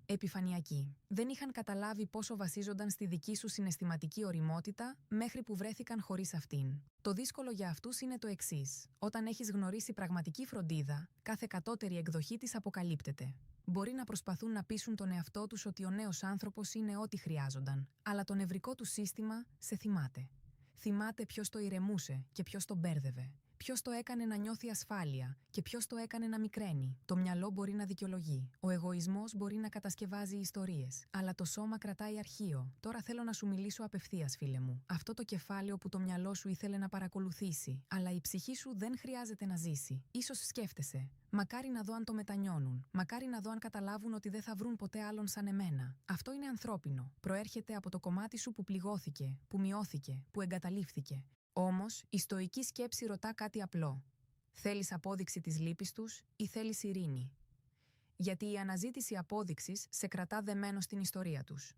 επιφανειακοί. Δεν είχαν καταλάβει πόσο βασίζονταν στη δική σου συναισθηματική ωριμότητα μέχρι που βρέθηκαν χωρίς αυτήν. Το δύσκολο για αυτούς είναι το εξής. Όταν έχεις γνωρίσει πραγματική φροντίδα, κάθε κατώτερη εκδοχή της αποκαλύπτεται. Μπορεί να προσπαθούν να πείσουν τον εαυτό τους ότι ο νέος άνθρωπος είναι ό,τι χρειάζονταν, αλλά το νευρικό του σύστημα σε θυμάται. Θυμάται ποιος το ηρεμούσε και ποιος το μπέρδευε. Ποιος το έκανε να νιώθει ασφάλεια και ποιος το έκανε να μικραίνει. Το μυαλό μπορεί να δικαιολογεί. Ο εγωισμός μπορεί να κατασκευάζει ιστορίες. Αλλά το σώμα κρατάει αρχείο. Τώρα θέλω να σου μιλήσω απευθείας, φίλε μου. Αυτό το κεφάλαιο που το μυαλό σου ήθελε να παρακολουθήσει, αλλά η ψυχή σου δεν χρειάζεται να ζήσει. Ίσως σκέφτεσαι. Μακάρι να δω αν το μετανιώνουν. Μακάρι να δω αν καταλάβουν ότι δεν θα βρουν ποτέ άλλον σαν εμένα. Αυτό είναι ανθρώπινο. Προέρχεται από το κομμάτι σου που πληγώθηκε, που μειώθηκε, που εγκαταλείφθηκε. Όμως, η στοική σκέψη ρωτά κάτι απλό. Θέλεις απόδειξη της λύπης τους ή θέλεις ειρήνη? Γιατί η αναζήτηση απόδειξης σε κρατά δεμένο στην ιστορία τους.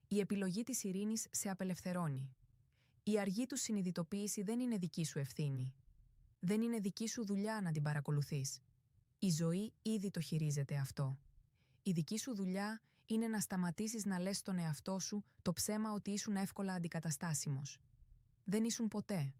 Η επιλογή της ειρήνης σε απελευθερώνει. Η αργή του συνειδητοποίηση δεν είναι δική σου ευθύνη. Δεν είναι δική σου δουλειά να την παρακολουθείς. Η ζωή ήδη το χειρίζεται αυτό. Η δική σου δουλειά είναι να σταματήσεις να λες στον εαυτό σου το ψέμα ότι ήσουν εύκολα αντικαταστάσιμος. Δεν ήσουν ποτέ.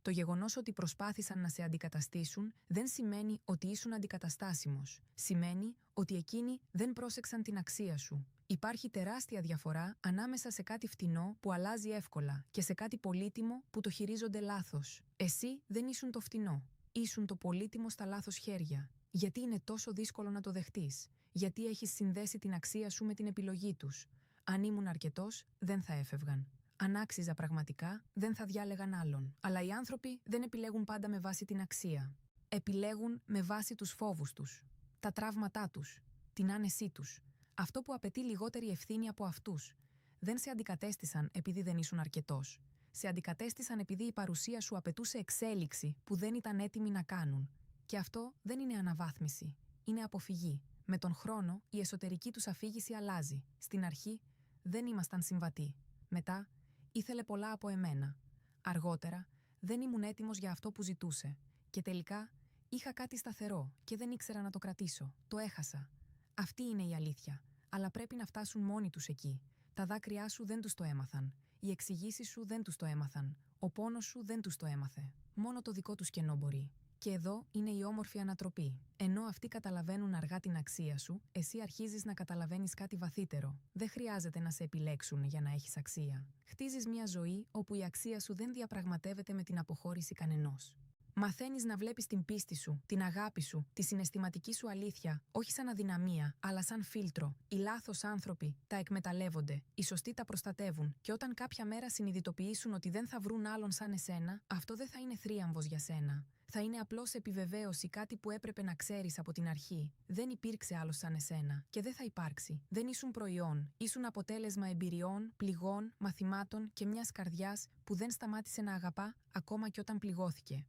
Το γεγονός ότι προσπάθησαν να σε αντικαταστήσουν δεν σημαίνει ότι ήσουν αντικαταστάσιμος. Σημαίνει ότι εκείνοι δεν πρόσεξαν την αξία σου. Υπάρχει τεράστια διαφορά ανάμεσα σε κάτι φτηνό που αλλάζει εύκολα και σε κάτι πολύτιμο που το χειρίζονται λάθος. Εσύ δεν ήσουν το φτηνό. Ήσουν το πολύτιμο στα λάθος χέρια. Γιατί είναι τόσο δύσκολο να το δεχτείς? Γιατί έχεις συνδέσει την αξία σου με την επιλογή τους? Αν ήμουν αρκετός, δεν θα έφευγαν. Αν άξιζα πραγματικά, δεν θα διάλεγαν άλλον. Αλλά οι άνθρωποι δεν επιλέγουν πάντα με βάση την αξία. Επιλέγουν με βάση τους φόβους τους, τα τραύματά τους, την άνεσή τους. Αυτό που απαιτεί λιγότερη ευθύνη από αυτούς. Δεν σε αντικατέστησαν επειδή δεν ήσουν αρκετός. Σε αντικατέστησαν επειδή η παρουσία σου απαιτούσε εξέλιξη που δεν ήταν έτοιμοι να κάνουν. Και αυτό δεν είναι αναβάθμιση. Είναι αποφυγή. Με τον χρόνο, η εσωτερική τους αφήγηση αλλάζει. Στην αρχή, δεν ήμασταν συμβατοί. Μετά, ήθελε πολλά από εμένα. Αργότερα, δεν ήμουν έτοιμος για αυτό που ζητούσε. Και τελικά, είχα κάτι σταθερό και δεν ήξερα να το κρατήσω. Το έχασα. Αυτή είναι η αλήθεια. Αλλά πρέπει να φτάσουν μόνοι τους εκεί. Τα δάκρυά σου δεν τους το έμαθαν. Οι εξηγήσεις σου δεν τους το έμαθαν. Ο πόνος σου δεν τους το έμαθε. Μόνο το δικό τους κενό μπορεί. Και εδώ είναι η όμορφη ανατροπή. Ενώ αυτοί καταλαβαίνουν αργά την αξία σου, εσύ αρχίζεις να καταλαβαίνεις κάτι βαθύτερο. Δεν χρειάζεται να σε επιλέξουν για να έχεις αξία. Χτίζεις μια ζωή όπου η αξία σου δεν διαπραγματεύεται με την αποχώρηση κανενός. Μαθαίνεις να βλέπεις την πίστη σου, την αγάπη σου, τη συναισθηματική σου αλήθεια, όχι σαν αδυναμία, αλλά σαν φίλτρο. Οι λάθος άνθρωποι τα εκμεταλλεύονται, οι σωστοί τα προστατεύουν, και όταν κάποια μέρα συνειδητοποιήσουν ότι δεν θα βρουν άλλον σαν εσένα, αυτό δεν θα είναι θρίαμβος για σένα. Θα είναι απλώς επιβεβαίωση, κάτι που έπρεπε να ξέρεις από την αρχή. Δεν υπήρξε άλλος σαν εσένα και δεν θα υπάρξει. Δεν ήσουν προϊόν, ήσουν αποτέλεσμα εμπειριών, πληγών, μαθημάτων και μιας καρδιάς που δεν σταμάτησε να αγαπά ακόμα και όταν πληγώθηκε.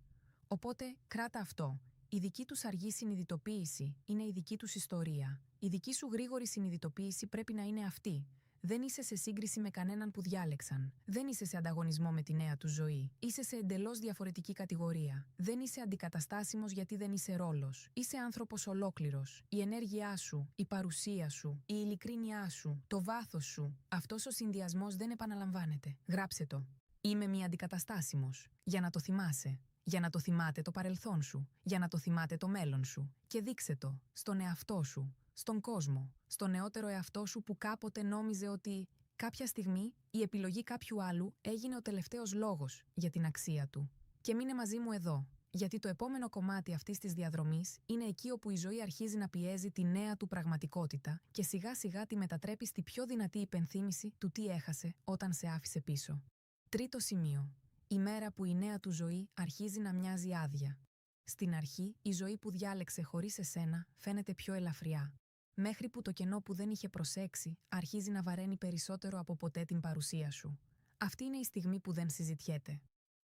Οπότε, κράτα αυτό. Η δική τους αργή συνειδητοποίηση είναι η δική τους ιστορία. Η δική σου γρήγορη συνειδητοποίηση πρέπει να είναι αυτή. Δεν είσαι σε σύγκριση με κανέναν που διάλεξαν. Δεν είσαι σε ανταγωνισμό με τη νέα του ζωή. Είσαι σε εντελώς διαφορετική κατηγορία. Δεν είσαι αντικαταστάσιμος γιατί δεν είσαι ρόλος. Είσαι άνθρωπος ολόκληρος. Η ενέργειά σου, η παρουσία σου, η ειλικρίνειά σου, το βάθος σου. Αυτός ο συνδυασμός δεν επαναλαμβάνεται. Γράψε το. Είμαι μη αντικαταστάσιμος. Για να το θυμάσαι. Για να το θυμάται το παρελθόν σου. Για να το θυμάται το μέλλον σου. Και δείξε το στον εαυτό σου. Στον κόσμο, στον νεότερο εαυτό σου που κάποτε νόμιζε ότι κάποια στιγμή η επιλογή κάποιου άλλου έγινε ο τελευταίος λόγος για την αξία του. Και μείνε μαζί μου εδώ, γιατί το επόμενο κομμάτι αυτής της διαδρομής είναι εκεί όπου η ζωή αρχίζει να πιέζει τη νέα του πραγματικότητα και σιγά σιγά τη μετατρέπει στη πιο δυνατή υπενθύμηση του τι έχασε όταν σε άφησε πίσω. Τρίτο σημείο. Η μέρα που η νέα του ζωή αρχίζει να μοιάζει άδεια. Στην αρχή, η ζωή που διάλεξε χωρίς εσένα φαίνεται πιο ελαφριά. Μέχρι που το κενό που δεν είχε προσέξει αρχίζει να βαραίνει περισσότερο από ποτέ την παρουσία σου. Αυτή είναι η στιγμή που δεν συζητιέται.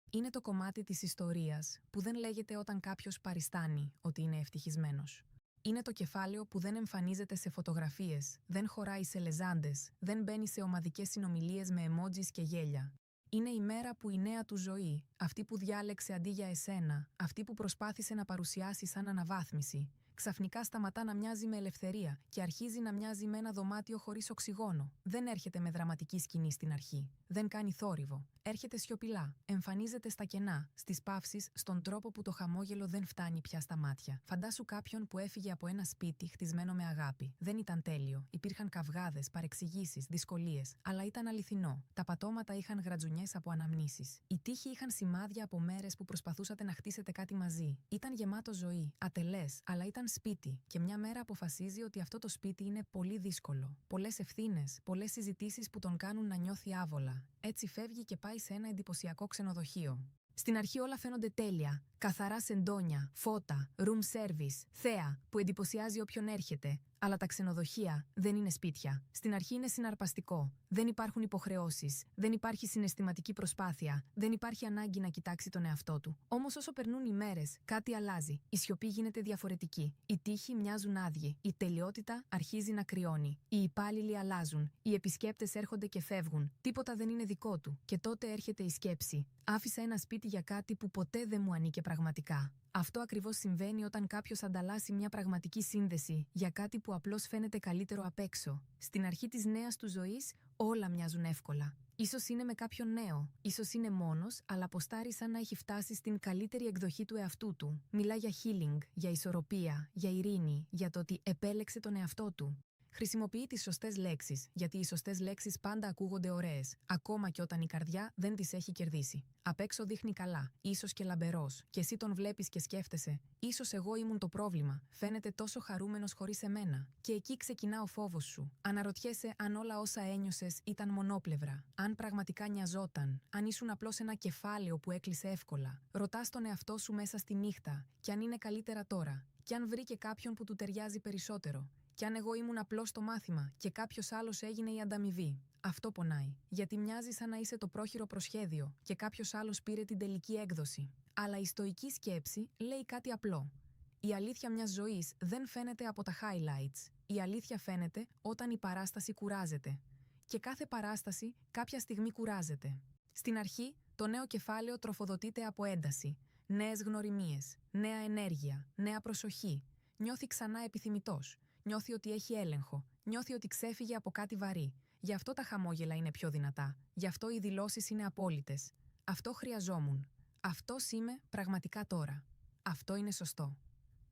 Είναι το κομμάτι της ιστορίας που δεν λέγεται όταν κάποιος παριστάνει ότι είναι ευτυχισμένος. Είναι το κεφάλαιο που δεν εμφανίζεται σε φωτογραφίες, δεν χωράει σε λεζάντες, δεν μπαίνει σε ομαδικές συνομιλίες με emojis και γέλια. Είναι η μέρα που η νέα του ζωή, αυτή που διάλεξε αντί για εσένα, αυτή που προσπάθησε να παρουσιάσει σαν αναβάθμιση, Ξαφνικά σταματά να μοιάζει με ελευθερία και αρχίζει να μοιάζει με ένα δωμάτιο χωρίς οξυγόνο. Δεν έρχεται με δραματική σκηνή στην αρχή. Δεν κάνει θόρυβο. Έρχεται σιωπηλά. Εμφανίζεται στα κενά, στις παύσεις, στον τρόπο που το χαμόγελο δεν φτάνει πια στα μάτια. Φαντάσου κάποιον που έφυγε από ένα σπίτι χτισμένο με αγάπη. Δεν ήταν τέλειο. Υπήρχαν καυγάδες, παρεξηγήσεις, δυσκολίες. Αλλά ήταν αληθινό. Τα πατώματα είχαν γρατζουνιές από αναμνήσεις. Οι τοίχοι είχαν σημάδια από μέρες που προσπαθούσατε να χτίσετε κάτι μαζί. Ήταν γεμάτο ζωή. Ατελές, αλλά ήταν σπίτι. Και μια μέρα αποφασίζει ότι αυτό το σπίτι είναι πολύ δύσκολο. Πολλές ευθύνες, πολλές συζητήσεις που τον κάνουν να νιώθει άβολα. Έτσι φεύγει και πάει σε ένα εντυπωσιακό ξενοδοχείο. Στην αρχή όλα φαίνονται τέλεια. Καθαρά σεντόνια, φώτα, room service, θέα που εντυπωσιάζει όποιον έρχεται. Αλλά τα ξενοδοχεία δεν είναι σπίτια. Στην αρχή είναι συναρπαστικό. Δεν υπάρχουν υποχρεώσεις. Δεν υπάρχει συναισθηματική προσπάθεια. Δεν υπάρχει ανάγκη να κοιτάξει τον εαυτό του. Όμως όσο περνούν οι μέρες, κάτι αλλάζει. Η σιωπή γίνεται διαφορετική. Οι τοίχοι μοιάζουν άδειοι. Η τελειότητα αρχίζει να κρυώνει. Οι υπάλληλοι αλλάζουν. Οι επισκέπτες έρχονται και φεύγουν. Τίποτα δεν είναι δικό του. Και τότε έρχεται η σκέψη. Άφησα ένα σπίτι για κάτι που ποτέ δεν μου ανήκε πραγματικά. Αυτό ακριβώς συμβαίνει όταν κάποιος ανταλλάσσει μια πραγματική σύνδεση για κάτι που απλώς φαίνεται καλύτερο απ' έξω. Στην αρχή της νέας του ζωής, όλα μοιάζουν εύκολα. Ίσως είναι με κάποιον νέο, ίσως είναι μόνος, αλλά αποστάρει σαν να έχει φτάσει στην καλύτερη εκδοχή του εαυτού του. Μιλά για healing, για ισορροπία, για ειρήνη, για το ότι επέλεξε τον εαυτό του. Χρησιμοποιεί τις σωστές λέξεις, γιατί οι σωστές λέξεις πάντα ακούγονται ωραίες, ακόμα και όταν η καρδιά δεν τις έχει κερδίσει. Απ' έξω δείχνει καλά, ίσως και λαμπερός, και εσύ τον βλέπεις και σκέφτεσαι, ίσως εγώ ήμουν το πρόβλημα, φαίνεται τόσο χαρούμενος χωρίς εμένα. Και εκεί ξεκινά ο φόβος σου. Αναρωτιέσαι αν όλα όσα ένιωσες ήταν μονόπλευρα, αν πραγματικά νοιαζόταν, αν ήσουν απλώς ένα κεφάλαιο που έκλεισε εύκολα. Ρωτάς τον εαυτό σου μέσα στη νύχτα, κι αν είναι καλύτερα τώρα, κι αν βρήκε κάποιον που του ταιριάζει περισσότερο. Κι αν εγώ ήμουν απλώς το μάθημα και κάποιος άλλος έγινε η ανταμοιβή. Αυτό πονάει. Γιατί μοιάζει σαν να είσαι το πρόχειρο προσχέδιο και κάποιος άλλος πήρε την τελική έκδοση. Αλλά η στοική σκέψη λέει κάτι απλό. Η αλήθεια μιας ζωής δεν φαίνεται από τα highlights. Η αλήθεια φαίνεται όταν η παράσταση κουράζεται. Και κάθε παράσταση κάποια στιγμή κουράζεται. Στην αρχή, το νέο κεφάλαιο τροφοδοτείται από ένταση. Νέες γνωριμίες, νέα ενέργεια, νέα προσοχή. Νιώθει ξανά επιθυμητός. Νιώθει ότι έχει έλεγχο. Νιώθει ότι ξέφυγε από κάτι βαρύ. Γι' αυτό τα χαμόγελα είναι πιο δυνατά. Γι' αυτό οι δηλώσεις είναι απόλυτες. Αυτό χρειαζόμουν. Αυτός είμαι πραγματικά τώρα. Αυτό είναι σωστό.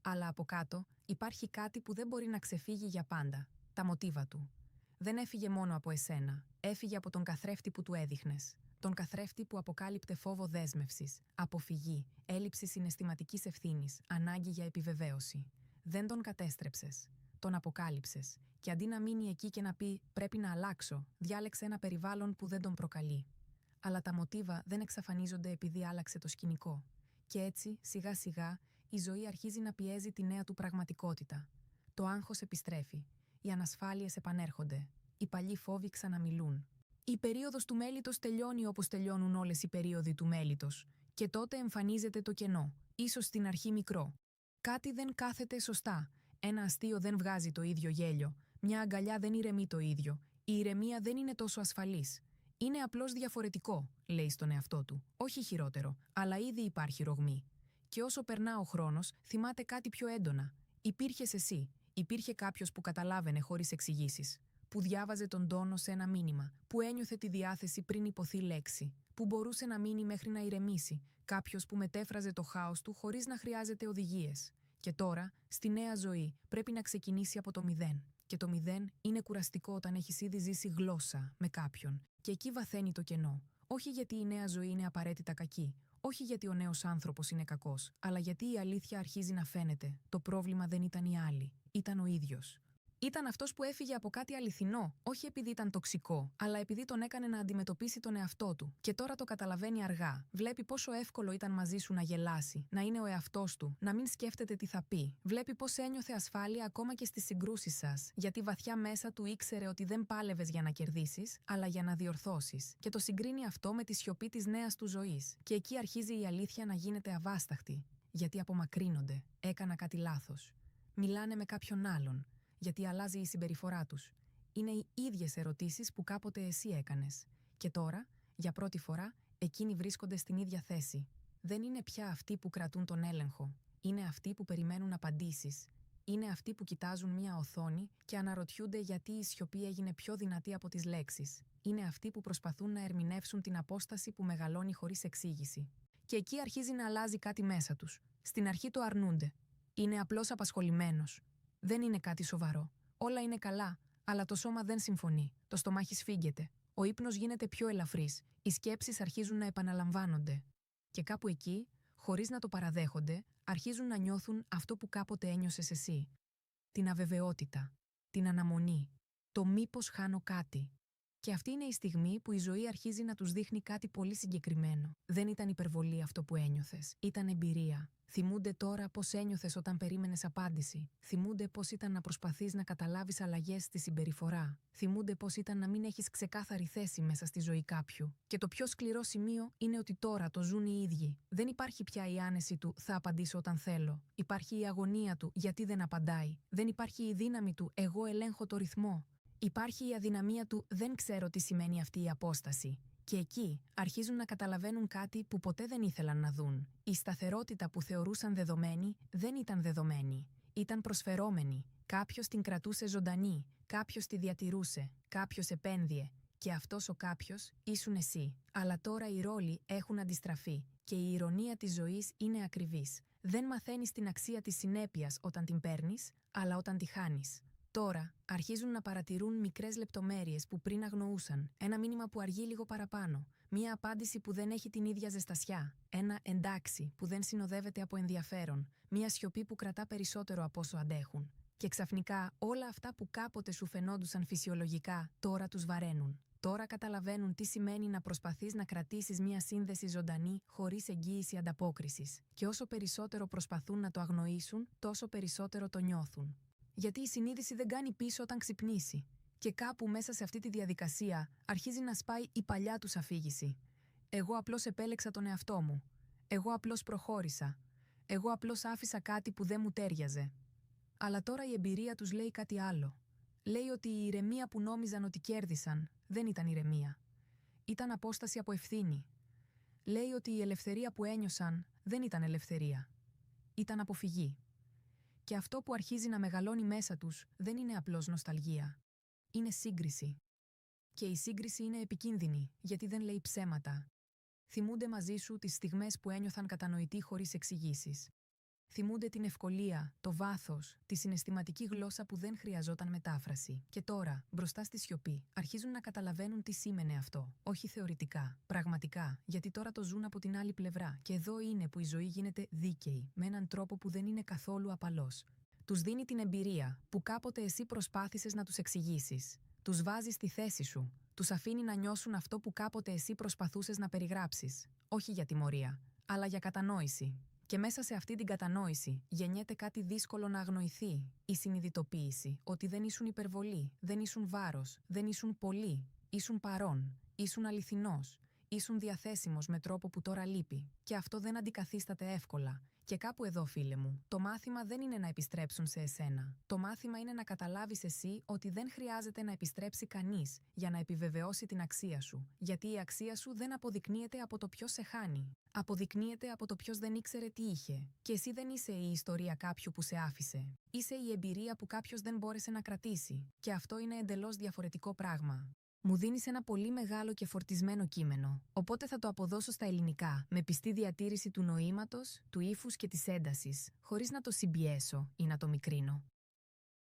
Αλλά από κάτω υπάρχει κάτι που δεν μπορεί να ξεφύγει για πάντα. Τα μοτίβα του. Δεν έφυγε μόνο από εσένα. Έφυγε από τον καθρέφτη που του έδειχνες. Τον καθρέφτη που αποκάλυπτε φόβο δέσμευσης, αποφυγή, έλλειψη συναισθηματικής ευθύνης, ανάγκη για επιβεβαίωση. Δεν τον κατέστρεψες. Τον αποκάλυψες. Και αντί να μείνει εκεί και να πει «πρέπει να αλλάξω», διάλεξε ένα περιβάλλον που δεν τον προκαλεί. Αλλά τα μοτίβα δεν εξαφανίζονται επειδή άλλαξε το σκηνικό. Και έτσι, σιγά σιγά, η ζωή αρχίζει να πιέζει τη νέα του πραγματικότητα. Το άγχος επιστρέφει. Οι ανασφάλειες επανέρχονται. Οι παλιοί φόβοι ξαναμιλούν. Η περίοδος του μέλιτος τελειώνει όπως τελειώνουν όλες οι περίοδοι του μέλιτος. Και τότε εμφανίζεται το κενό, ίσως στην αρχή μικρό. Κάτι δεν κάθεται σωστά. Ένα αστείο δεν βγάζει το ίδιο γέλιο. Μια αγκαλιά δεν ηρεμεί το ίδιο. Η ηρεμία δεν είναι τόσο ασφαλής. Είναι απλώς διαφορετικό, λέει στον εαυτό του. Όχι χειρότερο, αλλά ήδη υπάρχει ρογμή. Και όσο περνά ο χρόνος, θυμάται κάτι πιο έντονα. Υπήρχες εσύ. Υπήρχε κάποιος που καταλάβαινε χωρίς εξηγήσεις. Που διάβαζε τον τόνο σε ένα μήνυμα. Που ένιωθε τη διάθεση πριν υποθεί λέξη. Που μπορούσε να μείνει μέχρι να ηρεμήσει. Κάποιος που μετέφραζε το χάος του χωρίς να χρειάζεται οδηγίες. Και τώρα, στη νέα ζωή, πρέπει να ξεκινήσει από το 0. Και το 0 είναι κουραστικό όταν έχεις ήδη ζήσει γλώσσα με κάποιον. Και εκεί βαθαίνει το κενό. Όχι γιατί η νέα ζωή είναι απαραίτητα κακή. Όχι γιατί ο νέος άνθρωπος είναι κακός. Αλλά γιατί η αλήθεια αρχίζει να φαίνεται. Το πρόβλημα δεν ήταν οι άλλοι. Ήταν ο ίδιος. Ήταν αυτός που έφυγε από κάτι αληθινό, όχι επειδή ήταν τοξικό, αλλά επειδή τον έκανε να αντιμετωπίσει τον εαυτό του. Και τώρα το καταλαβαίνει αργά. Βλέπει πόσο εύκολο ήταν μαζί σου να γελάσει, να είναι ο εαυτός του, να μην σκέφτεται τι θα πει. Βλέπει πώς ένιωθε ασφάλεια ακόμα και στις συγκρούσεις σας, γιατί βαθιά μέσα του ήξερε ότι δεν πάλευες για να κερδίσεις, αλλά για να διορθώσεις. Και το συγκρίνει αυτό με τη σιωπή της νέας του ζωής. Και εκεί αρχίζει η αλήθεια να γίνεται αβάσταχτη, γιατί απομακρύνονται. Έκανα κάτι λάθος. Μιλάνε με κάποιον άλλον. Γιατί αλλάζει η συμπεριφορά τους. Είναι οι ίδιες ερωτήσεις που κάποτε εσύ έκανες. Και τώρα, για πρώτη φορά, εκείνοι βρίσκονται στην ίδια θέση. Δεν είναι πια αυτοί που κρατούν τον έλεγχο. Είναι αυτοί που περιμένουν απαντήσεις. Είναι αυτοί που κοιτάζουν μια οθόνη και αναρωτιούνται γιατί η σιωπή έγινε πιο δυνατή από τις λέξεις. Είναι αυτοί που προσπαθούν να ερμηνεύσουν την απόσταση που μεγαλώνει χωρίς εξήγηση. Και εκεί αρχίζει να αλλάζει κάτι μέσα τους. Στην αρχή το αρνούνται. Είναι απλώς απασχολημένος. Δεν είναι κάτι σοβαρό. Όλα είναι καλά, αλλά το σώμα δεν συμφωνεί. Το στομάχι σφίγγεται. Ο ύπνος γίνεται πιο ελαφρύς. Οι σκέψεις αρχίζουν να επαναλαμβάνονται. Και κάπου εκεί, χωρίς να το παραδέχονται, αρχίζουν να νιώθουν αυτό που κάποτε ένιωσες εσύ. Την αβεβαιότητα, την αναμονή, το μήπως χάνω κάτι. Και αυτή είναι η στιγμή που η ζωή αρχίζει να τους δείχνει κάτι πολύ συγκεκριμένο. Δεν ήταν υπερβολή αυτό που ένιωθες, ήταν εμπειρία. Θυμούνται τώρα πώς ένιωθες όταν περίμενες απάντηση. Θυμούνται πώς ήταν να προσπαθείς να καταλάβεις αλλαγές στη συμπεριφορά. Θυμούνται πώς ήταν να μην έχεις ξεκάθαρη θέση μέσα στη ζωή κάποιου. Και το πιο σκληρό σημείο είναι ότι τώρα το ζουν οι ίδιοι. Δεν υπάρχει πια η άνεση του «θα απαντήσω όταν θέλω». Υπάρχει η αγωνία του «γιατί δεν απαντάει». Δεν υπάρχει η δύναμη του «εγώ ελέγχω το ρυθμό». Υπάρχει η αδυναμία του «δεν ξέρω τι σημαίνει αυτή η απόσταση». Και εκεί αρχίζουν να καταλαβαίνουν κάτι που ποτέ δεν ήθελαν να δουν. Η σταθερότητα που θεωρούσαν δεδομένη δεν ήταν δεδομένη. Ήταν προσφερόμενη. Κάποιος την κρατούσε ζωντανή. Κάποιος τη διατηρούσε. Κάποιος επένδυε. Και αυτός ο κάποιος ήσουν εσύ. Αλλά τώρα οι ρόλοι έχουν αντιστραφεί. Και η ηρωνία της ζωής είναι ακριβής. Δεν μαθαίνεις την αξία της συνέπειας όταν την παίρνεις, αλλά όταν τη χάνεις. Τώρα αρχίζουν να παρατηρούν μικρές λεπτομέρειες που πριν αγνοούσαν. Ένα μήνυμα που αργεί λίγο παραπάνω. Μία απάντηση που δεν έχει την ίδια ζεστασιά. Ένα εντάξει που δεν συνοδεύεται από ενδιαφέρον. Μία σιωπή που κρατά περισσότερο από όσο αντέχουν. Και ξαφνικά όλα αυτά που κάποτε σου φαινόντουσαν φυσιολογικά τώρα τους βαραίνουν. Τώρα καταλαβαίνουν τι σημαίνει να προσπαθείς να κρατήσεις μία σύνδεση ζωντανή χωρίς εγγύηση ανταπόκρισης. Και όσο περισσότερο προσπαθούν να το αγνοήσουν, τόσο περισσότερο το νιώθουν. Γιατί η συνείδηση δεν κάνει πίσω όταν ξυπνήσει. Και κάπου μέσα σε αυτή τη διαδικασία αρχίζει να σπάει η παλιά τους αφήγηση. Εγώ απλώς επέλεξα τον εαυτό μου. Εγώ απλώς προχώρησα. Εγώ απλώς άφησα κάτι που δεν μου τέριαζε. Αλλά τώρα η εμπειρία τους λέει κάτι άλλο. Λέει ότι η ηρεμία που νόμιζαν ότι κέρδισαν δεν ήταν ηρεμία. Ήταν απόσταση από ευθύνη. Λέει ότι η ελευθερία που ένιωσαν δεν ήταν ελευθερία. Ήταν αποφυγή. Και αυτό που αρχίζει να μεγαλώνει μέσα τους δεν είναι απλώς νοσταλγία. Είναι σύγκριση. Και η σύγκριση είναι επικίνδυνη, γιατί δεν λέει ψέματα. Θυμούνται μαζί σου τις στιγμές που ένιωθαν κατανοητοί χωρίς εξηγήσεις. Θυμούνται την ευκολία, το βάθος, τη συναισθηματική γλώσσα που δεν χρειαζόταν μετάφραση. Και τώρα, μπροστά στη σιωπή, αρχίζουν να καταλαβαίνουν τι σήμαινε αυτό. Όχι θεωρητικά, πραγματικά, γιατί τώρα το ζουν από την άλλη πλευρά. Και εδώ είναι που η ζωή γίνεται δίκαιη, με έναν τρόπο που δεν είναι καθόλου απαλός. Τους δίνει την εμπειρία που κάποτε εσύ προσπάθησες να τους εξηγήσεις. Τους βάζει στη θέση σου. Τους αφήνει να νιώσουν αυτό που κάποτε εσύ προσπαθούσες να περιγράψεις. Όχι για τιμωρία, αλλά για κατανόηση. Και μέσα σε αυτή την κατανόηση γεννιέται κάτι δύσκολο να αγνοηθεί. Η συνειδητοποίηση ότι δεν ήσουν υπερβολή, δεν ήσουν βάρος, δεν ήσουν πολύ, ήσουν παρόν, ήσουν αληθινός, ήσουν διαθέσιμος με τρόπο που τώρα λείπει. Και αυτό δεν αντικαθίσταται εύκολα. Και κάπου εδώ, φίλε μου, το μάθημα δεν είναι να επιστρέψουν σε εσένα. Το μάθημα είναι να καταλάβεις εσύ ότι δεν χρειάζεται να επιστρέψει κανείς για να επιβεβαιώσει την αξία σου. Γιατί η αξία σου δεν αποδεικνύεται από το ποιος σε χάνει. Αποδεικνύεται από το ποιος δεν ήξερε τι είχε. Και εσύ δεν είσαι η ιστορία κάποιου που σε άφησε. Είσαι η εμπειρία που κάποιος δεν μπόρεσε να κρατήσει. Και αυτό είναι εντελώς διαφορετικό πράγμα. Μου δίνεις ένα πολύ μεγάλο και φορτισμένο κείμενο, οπότε θα το αποδώσω στα ελληνικά, με πιστή διατήρηση του νοήματος, του ύφους και της έντασης, χωρίς να το συμπιέσω ή να το μικρύνω.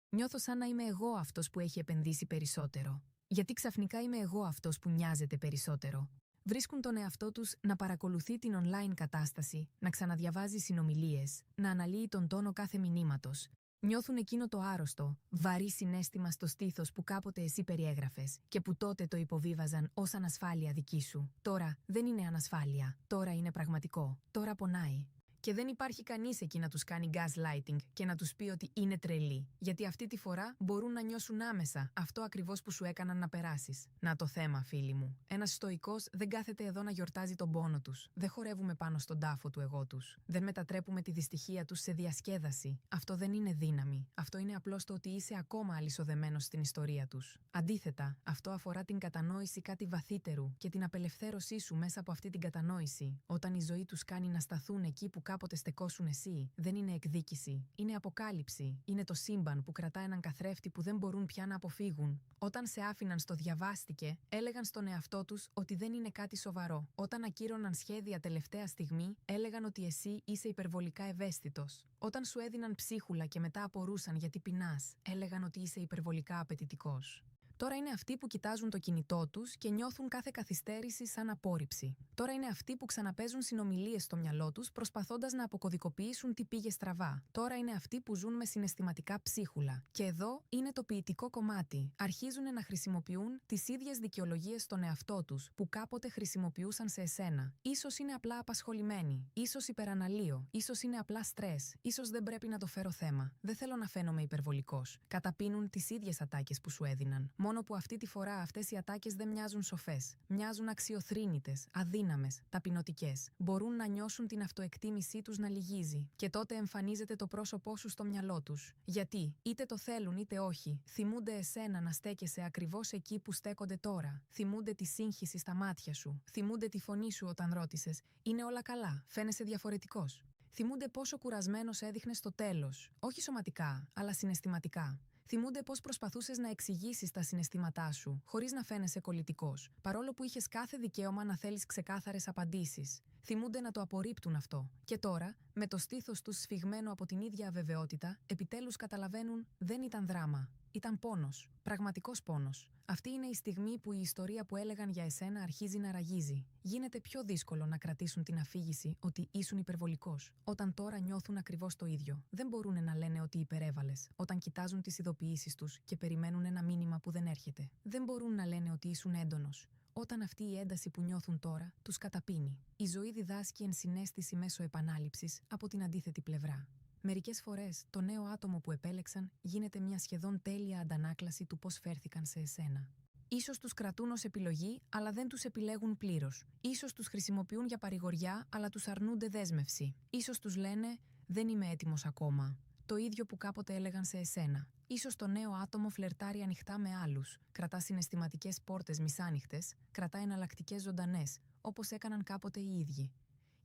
Νιώθω σαν να είμαι εγώ αυτός που έχει επενδύσει περισσότερο. Γιατί ξαφνικά είμαι εγώ αυτός που νοιάζεται περισσότερο. Βρίσκουν τον εαυτό τους να παρακολουθεί την online κατάσταση, να ξαναδιαβάζει συνομιλίες, να αναλύει τον τόνο κάθε μηνύματος. Νιώθουν εκείνο το άρρωστο, βαρύ συναίσθημα στο στήθος που κάποτε εσύ περιέγραφες και που τότε το υποβίβαζαν ως ανασφάλεια δική σου. Τώρα δεν είναι ανασφάλεια, τώρα είναι πραγματικό, τώρα πονάει. Και δεν υπάρχει κανείς εκεί να τους κάνει gaslighting και να τους πει ότι είναι τρελοί. Γιατί αυτή τη φορά μπορούν να νιώσουν άμεσα αυτό ακριβώς που σου έκαναν να περάσεις. Να το θέμα, φίλοι μου. Ένας στοικός δεν κάθεται εδώ να γιορτάζει τον πόνο τους. Δεν χορεύουμε πάνω στον τάφο του εγώ τους. Δεν μετατρέπουμε τη δυστυχία τους σε διασκέδαση. Αυτό δεν είναι δύναμη. Αυτό είναι απλώς το ότι είσαι ακόμα αλυσοδεμένος στην ιστορία τους. Αντίθετα, αυτό αφορά την κατανόηση κάτι βαθύτερου και την απελευθέρωσή σου μέσα από αυτή την κατανόηση. Όταν η ζωή τους κάνει να σταθούν εκεί που κάποτε στεκόσουν εσύ δεν είναι εκδίκηση, είναι αποκάλυψη, είναι το σύμπαν που κρατά έναν καθρέφτη που δεν μπορούν πια να αποφύγουν. Όταν σε άφηναν στο διαβάστηκε, έλεγαν στον εαυτό τους ότι δεν είναι κάτι σοβαρό. Όταν ακύρωναν σχέδια τελευταία στιγμή, έλεγαν ότι εσύ είσαι υπερβολικά ευαίσθητος. Όταν σου έδιναν ψίχουλα και μετά απορούσαν γιατί πεινάς, έλεγαν ότι είσαι υπερβολικά απαιτητικός. Τώρα είναι αυτοί που κοιτάζουν το κινητό τους και νιώθουν κάθε καθυστέρηση σαν απόρριψη. Τώρα είναι αυτοί που ξαναπαίζουν συνομιλίες στο μυαλό τους προσπαθώντας να αποκωδικοποιήσουν τι πήγε στραβά. Τώρα είναι αυτοί που ζουν με συναισθηματικά ψίχουλα. Και εδώ είναι το ποιητικό κομμάτι. Αρχίζουν να χρησιμοποιούν τις ίδιες δικαιολογίες στον εαυτό τους που κάποτε χρησιμοποιούσαν σε εσένα. Ίσως είναι απλά απασχολημένοι, ίσως υπεραναλύω, ίσως είναι απλά στρες, ίσως δεν πρέπει να το φέρω θέμα. Δεν θέλω να φαίνομαι υπερβολικός. Καταπίνουν τις ίδιες ατάκες που σου έδιναν. Μόνο που αυτή τη φορά αυτές οι ατάκες δεν μοιάζουν σοφές. Μοιάζουν αξιοθρήνητες, αδύναμες, ταπεινωτικές. Μπορούν να νιώσουν την αυτοεκτίμησή τους να λυγίζει. Και τότε εμφανίζεται το πρόσωπό σου στο μυαλό τους. Γιατί, είτε το θέλουν είτε όχι, θυμούνται εσένα να στέκεσαι ακριβώς εκεί που στέκονται τώρα. Θυμούνται τη σύγχυση στα μάτια σου. Θυμούνται τη φωνή σου όταν ρώτησες: είναι όλα καλά, φαίνεσαι διαφορετικός. Θυμούνται πόσο κουρασμένος έδειχνες στο τέλος. Όχι σωματικά, αλλά συναισθηματικά. Θυμούνται πώς προσπαθούσες να εξηγήσεις τα συναισθήματά σου, χωρίς να φαίνεσαι κολλητικός, παρόλο που είχες κάθε δικαίωμα να θέλεις ξεκάθαρες απαντήσεις. Θυμούνται να το απορρίπτουν αυτό. Και τώρα, με το στήθος τους σφιγμένο από την ίδια αβεβαιότητα, επιτέλους καταλαβαίνουν: δεν ήταν δράμα. Ήταν πόνος. Πραγματικός πόνος. Αυτή είναι η στιγμή που η ιστορία που έλεγαν για εσένα αρχίζει να ραγίζει. Γίνεται πιο δύσκολο να κρατήσουν την αφήγηση ότι ήσουν υπερβολικός. Όταν τώρα νιώθουν ακριβώς το ίδιο. Δεν μπορούν να λένε ότι υπερέβαλες. Όταν κοιτάζουν τις ειδοποιήσεις τους και περιμένουν ένα μήνυμα που δεν έρχεται. Δεν μπορούν να λένε ότι ήσουν έντονος. Όταν αυτή η ένταση που νιώθουν τώρα τους καταπίνει. Η ζωή διδάσκει ενσυναίσθηση μέσω επανάληψης από την αντίθετη πλευρά. Μερικές φορές, το νέο άτομο που επέλεξαν γίνεται μια σχεδόν τέλεια αντανάκλαση του πώς φέρθηκαν σε εσένα. Ίσως τους κρατούν ως επιλογή, αλλά δεν τους επιλέγουν πλήρως. Ίσως τους χρησιμοποιούν για παρηγοριά, αλλά τους αρνούνται δέσμευση. Ίσως τους λένε: δεν είμαι έτοιμος ακόμα. Το ίδιο που κάποτε έλεγαν σε εσένα. Ίσως το νέο άτομο φλερτάρει ανοιχτά με άλλους, κρατά συναισθηματικές πόρτες μισάνοιχτες, κρατά εναλλακτικές ζωντανές, όπως έκαναν κάποτε οι ίδιοι.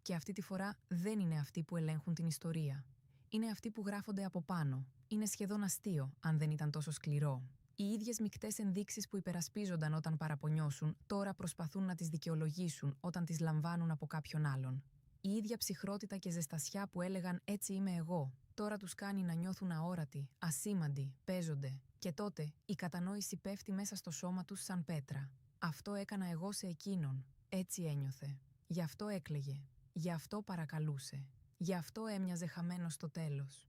Και αυτή τη φορά δεν είναι αυτοί που ελέγχουν την ιστορία. Είναι αυτοί που γράφονται από πάνω. Είναι σχεδόν αστείο, αν δεν ήταν τόσο σκληρό. Οι ίδιες μεικτές ενδείξεις που υπερασπίζονταν όταν παραπονιώσουν, τώρα προσπαθούν να τις δικαιολογήσουν όταν τις λαμβάνουν από κάποιον άλλον. Η ίδια ψυχρότητα και ζεστασιά που έλεγαν «έτσι είμαι εγώ», τώρα τους κάνει να νιώθουν αόρατοι, ασήμαντοι, παίζονται. Και τότε η κατανόηση πέφτει μέσα στο σώμα τους σαν πέτρα. Αυτό έκανα εγώ σε εκείνον. Έτσι ένιωθε. Γι' αυτό έκλαιγε. Γι' αυτό παρακαλούσε. Γι' αυτό έμοιαζε χαμένος στο τέλος.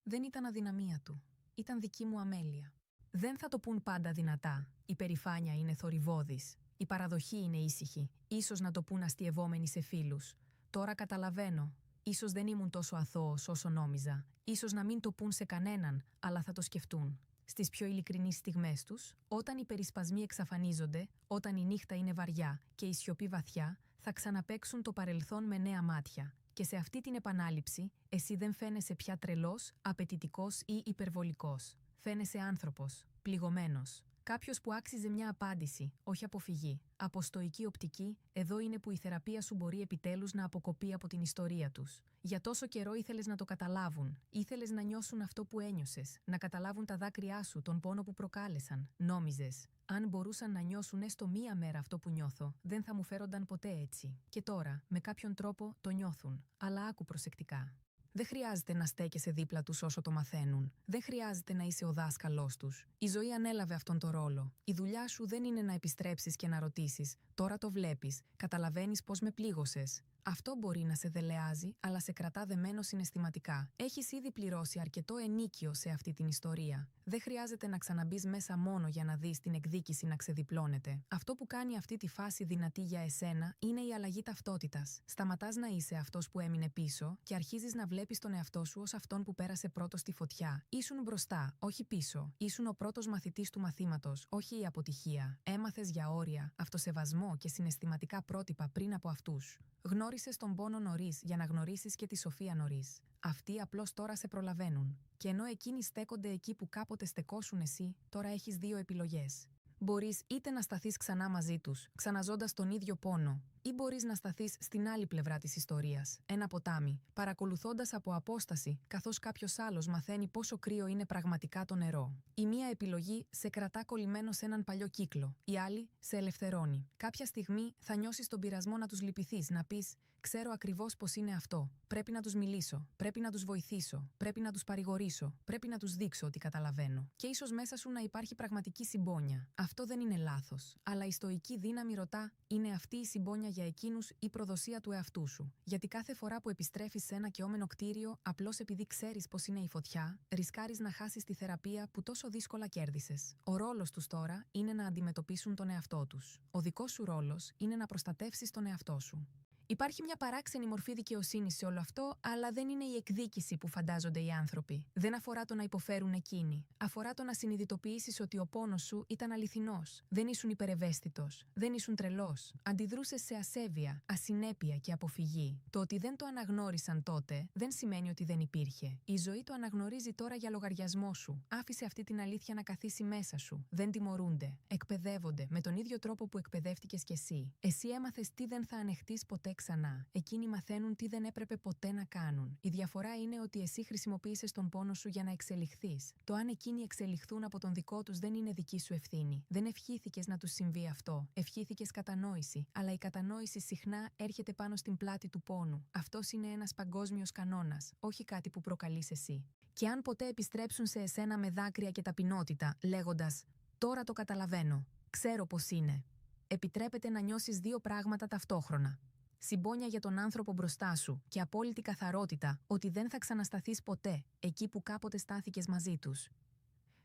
Δεν ήταν αδυναμία του. Ήταν δική μου αμέλεια. Δεν θα το πουν πάντα δυνατά. Η περηφάνεια είναι θορυβώδης. Η παραδοχή είναι ήσυχη. Ίσως να το πουν αστειευόμενοι σε φίλους. Τώρα καταλαβαίνω. Ίσως δεν ήμουν τόσο αθώος όσο νόμιζα. Ίσως να μην το πουν σε κανέναν, αλλά θα το σκεφτούν. Στις πιο ειλικρινείς στιγμές τους, όταν οι περισπασμοί εξαφανίζονται, όταν η νύχτα είναι βαριά και η σιωπή βαθιά, θα ξαναπαίξουν το παρελθόν με νέα μάτια. Και σε αυτή την επανάληψη, εσύ δεν φαίνεσαι πια τρελός, απαιτητικός ή υπερβολικός. Φαίνεσαι άνθρωπος, πληγωμένος. Κάποιος που άξιζε μια απάντηση, όχι αποφυγή. Από στοική οπτική, εδώ είναι που η θεραπεία σου μπορεί επιτέλους να αποκοπεί από την ιστορία τους. Για τόσο καιρό ήθελες να το καταλάβουν. Ήθελες να νιώσουν αυτό που ένιωσες, να καταλάβουν τα δάκρυά σου, τον πόνο που προκάλεσαν. Νόμιζες: αν μπορούσαν να νιώσουν έστω μία μέρα αυτό που νιώθω, δεν θα μου φέρονταν ποτέ έτσι. Και τώρα, με κάποιον τρόπο, το νιώθουν. Αλλά άκου προσεκτικά. Δεν χρειάζεται να στέκεσαι δίπλα τους όσο το μαθαίνουν. Δεν χρειάζεται να είσαι ο δάσκαλός τους. Η ζωή ανέλαβε αυτόν τον ρόλο. Η δουλειά σου δεν είναι να επιστρέψεις και να ρωτήσεις: τώρα το βλέπεις, καταλαβαίνεις πώς με πλήγωσες. Αυτό μπορεί να σε δελεάζει, αλλά σε κρατά δεμένο συναισθηματικά. Έχεις ήδη πληρώσει αρκετό ενίκιο σε αυτή την ιστορία. Δεν χρειάζεται να ξαναμπείς μέσα μόνο για να δεις την εκδίκηση να ξεδιπλώνεται. Αυτό που κάνει αυτή τη φάση δυνατή για εσένα είναι η αλλαγή ταυτότητας. Σταματάς να είσαι αυτός που έμεινε πίσω και αρχίζεις να βλέπεις τον εαυτό σου ως αυτόν που πέρασε πρώτος στη φωτιά. Ήσουν μπροστά, όχι πίσω. Ήσουν ο πρώτος μαθητής του μαθήματος, όχι η αποτυχία. Έμαθες για όρια, αυτοσεβασμό και συναισθηματικά πρότυπα πριν από αυτούς. Γνώρισες τον πόνο νωρίς για να γνωρίσεις και τη σοφία νωρίς. Αυτοί απλώς τώρα σε προλαβαίνουν. Και ενώ εκείνοι στέκονται εκεί που κάποτε στεκόσουν εσύ, τώρα έχεις δύο επιλογές. Μπορείς είτε να σταθείς ξανά μαζί τους, ξαναζώντας τον ίδιο πόνο, Ή μπορείς να σταθείς στην άλλη πλευρά της ιστορίας, ένα ποτάμι, παρακολουθώντας από απόσταση, καθώς κάποιος άλλος μαθαίνει πόσο κρύο είναι πραγματικά το νερό. Η μία επιλογή σε κρατά κολλημένο σε έναν παλιό κύκλο, η άλλη σε ελευθερώνει. Κάποια στιγμή θα νιώσεις τον πειρασμό να τους λυπηθείς, να πεις: «Ξέρω ακριβώς πώς είναι αυτό. Πρέπει να τους μιλήσω, πρέπει να τους βοηθήσω, πρέπει να τους παρηγορήσω, πρέπει να τους δείξω ότι καταλαβαίνω». Και ίσως μέσα σου να υπάρχει πραγματική συμπόνια. Αυτό δεν είναι λάθος. Αλλά η στοική δύναμη ρωτά: είναι αυτή η συμπόνια για εκείνους ή προδοσία του εαυτού σου? Γιατί κάθε φορά που επιστρέφεις σε ένα καιόμενο κτίριο, απλώς επειδή ξέρεις πώς είναι η φωτιά, ρισκάρεις να χάσεις τη θεραπεία που τόσο δύσκολα κέρδισες. Ο ρόλος τους τώρα είναι να αντιμετωπίσουν τον εαυτό τους. Ο δικός σου ρόλος είναι να προστατεύσεις τον εαυτό σου. Υπάρχει μια παράξενη μορφή δικαιοσύνης σε όλο αυτό, αλλά δεν είναι η εκδίκηση που φαντάζονται οι άνθρωποι. Δεν αφορά το να υποφέρουν εκείνοι. Αφορά το να συνειδητοποιήσεις ότι ο πόνος σου ήταν αληθινός. Δεν ήσουν υπερευαίσθητος. Δεν ήσουν τρελός. Αντιδρούσες σε ασέβεια, ασυνέπεια και αποφυγή. Το ότι δεν το αναγνώρισαν τότε δεν σημαίνει ότι δεν υπήρχε. Η ζωή το αναγνωρίζει τώρα για λογαριασμό σου. Άφησε αυτή την αλήθεια να καθίσει μέσα σου. Δεν τιμωρούνται. Εκπαιδεύονται με τον ίδιο τρόπο που εκπαιδεύτηκες κι εσύ. Εσύ έμαθες τι δεν θα ανεχτείς ποτέ ξανά. Εκείνοι μαθαίνουν τι δεν έπρεπε ποτέ να κάνουν. Η διαφορά είναι ότι εσύ χρησιμοποίησες τον πόνο σου για να εξελιχθείς. Το αν εκείνοι εξελιχθούν από τον δικό τους δεν είναι δική σου ευθύνη. Δεν ευχήθηκες να τους συμβεί αυτό. Ευχήθηκες κατανόηση. Αλλά η κατανόηση συχνά έρχεται πάνω στην πλάτη του πόνου. Αυτός είναι ένας παγκόσμιος κανόνας, όχι κάτι που προκαλείς εσύ. Και αν ποτέ επιστρέψουν σε εσένα με δάκρυα και ταπεινότητα, λέγοντας: «Τώρα το καταλαβαίνω. Ξέρω πώς είναι». Επιτρέπεται να νιώσεις δύο πράγματα ταυτόχρονα. Συμπόνια για τον άνθρωπο μπροστά σου και απόλυτη καθαρότητα ότι δεν θα ξανασταθείς ποτέ εκεί που κάποτε στάθηκες μαζί τους.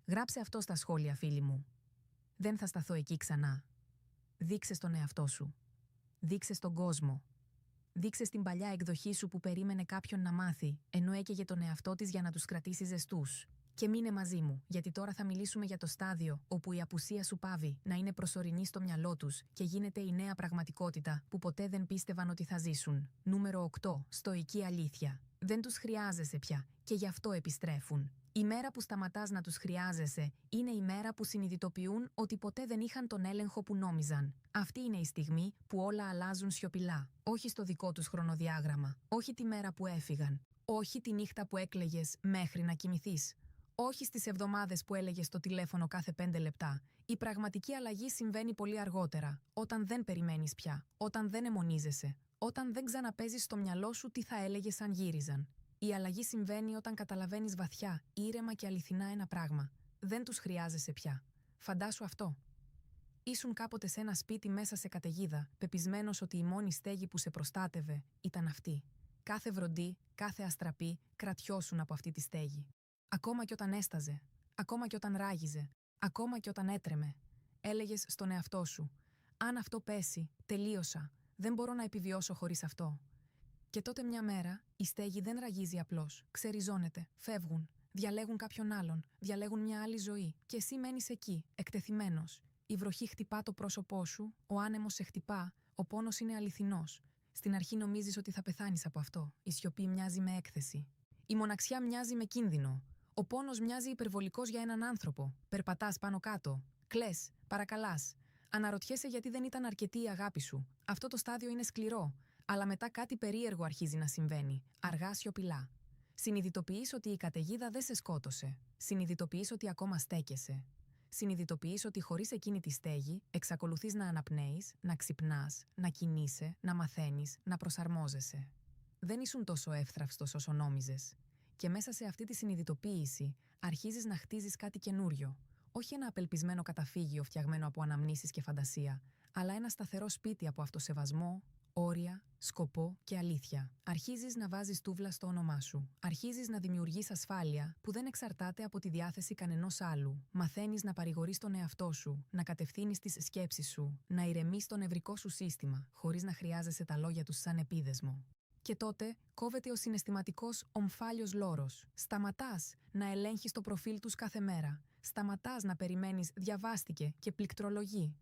Γράψε αυτό στα σχόλια, φίλοι μου. Δεν θα σταθώ εκεί ξανά. Δείξε στον εαυτό σου. Δείξε στον κόσμο. Δείξε στην παλιά εκδοχή σου που περίμενε κάποιον να μάθει, ενώ έκαιγε τον εαυτό της για να τους κρατήσει ζεστούς. Και μείνε μαζί μου, γιατί τώρα θα μιλήσουμε για το στάδιο όπου η απουσία σου πάβει να είναι προσωρινή στο μυαλό τους και γίνεται η νέα πραγματικότητα που ποτέ δεν πίστευαν ότι θα ζήσουν. Νούμερο 8. Στοική αλήθεια. Δεν τους χρειάζεσαι πια και γι' αυτό επιστρέφουν. Η μέρα που σταματάς να τους χρειάζεσαι είναι η μέρα που συνειδητοποιούν ότι ποτέ δεν είχαν τον έλεγχο που νόμιζαν. Αυτή είναι η στιγμή που όλα αλλάζουν σιωπηλά. Όχι στο δικό τους χρονοδιάγραμμα. Όχι τη μέρα που έφυγαν. Όχι τη νύχτα που έκλαιγες μέχρι να κοιμηθείς. Όχι στις εβδομάδες που έλεγες στο τηλέφωνο κάθε 5 λεπτά. Η πραγματική αλλαγή συμβαίνει πολύ αργότερα, όταν δεν περιμένεις πια, όταν δεν αιμονίζεσαι, όταν δεν ξαναπέζεις στο μυαλό σου τι θα έλεγες αν γύριζαν. Η αλλαγή συμβαίνει όταν καταλαβαίνεις βαθιά, ήρεμα και αληθινά ένα πράγμα. Δεν τους χρειάζεσαι πια. Φαντάσου αυτό. Ήσουν κάποτε σε ένα σπίτι μέσα σε καταιγίδα, πεπισμένος ότι η μόνη στέγη που σε προστάτευε ήταν αυτή. Κάθε βροντί, κάθε αστραπή κρατιώσουν από αυτή τη στέγη. Ακόμα και όταν έσταζε, ακόμα και όταν ράγιζε, ακόμα και όταν έτρεμε, έλεγες στον εαυτό σου: «Αν αυτό πέσει, τελείωσα. Δεν μπορώ να επιβιώσω χωρίς αυτό». Και τότε μια μέρα η στέγη δεν ραγίζει απλώς, ξεριζώνεται, φεύγουν, διαλέγουν κάποιον άλλον, διαλέγουν μια άλλη ζωή, και εσύ μένεις εκεί, εκτεθειμένος. Η βροχή χτυπά το πρόσωπό σου, ο άνεμος σε χτυπά, ο πόνος είναι αληθινός. Στην αρχή νομίζεις ότι θα πεθάνεις από αυτό. Η σιωπή μοιάζει με έκθεση. Η μοναξιά μοιάζει με κίνδυνο. Ο πόνος μοιάζει υπερβολικός για έναν άνθρωπο. Περπατάς πάνω κάτω. Κλαις, παρακαλάς. Αναρωτιέσαι γιατί δεν ήταν αρκετή η αγάπη σου. Αυτό το στάδιο είναι σκληρό. Αλλά μετά κάτι περίεργο αρχίζει να συμβαίνει. Αργά, σιωπηλά. Συνειδητοποιείς ότι η καταιγίδα δεν σε σκότωσε. Συνειδητοποιείς ότι ακόμα στέκεσαι. Συνειδητοποιείς ότι χωρίς εκείνη τη στέγη εξακολουθείς να αναπνέεις, να ξυπνάς, να κινείσαι, να μαθαίνεις, να προσαρμόζεσαι. Δεν ήσουν τόσο εύθραυστος όσο νόμιζες. Και μέσα σε αυτή τη συνειδητοποίηση αρχίζεις να χτίζεις κάτι καινούριο. Όχι ένα απελπισμένο καταφύγιο φτιαγμένο από αναμνήσεις και φαντασία, αλλά ένα σταθερό σπίτι από αυτοσεβασμό, όρια, σκοπό και αλήθεια. Αρχίζεις να βάζεις τούβλα στο όνομά σου. Αρχίζεις να δημιουργείς ασφάλεια που δεν εξαρτάται από τη διάθεση κανενός άλλου. Μαθαίνεις να παρηγορείς τον εαυτό σου, να κατευθύνεις τις σκέψεις σου, να ηρεμείς το νευρικό σου σύστημα, χωρίς να χρειάζεσαι τα λόγια τους σαν επίδεσμο. Και τότε κόβεται ο συναισθηματικός ομφάλιος λόρος. Σταματάς να ελέγχεις το προφίλ τους κάθε μέρα. Σταματάς να περιμένεις «διαβάστηκε» και πληκτρολογεί.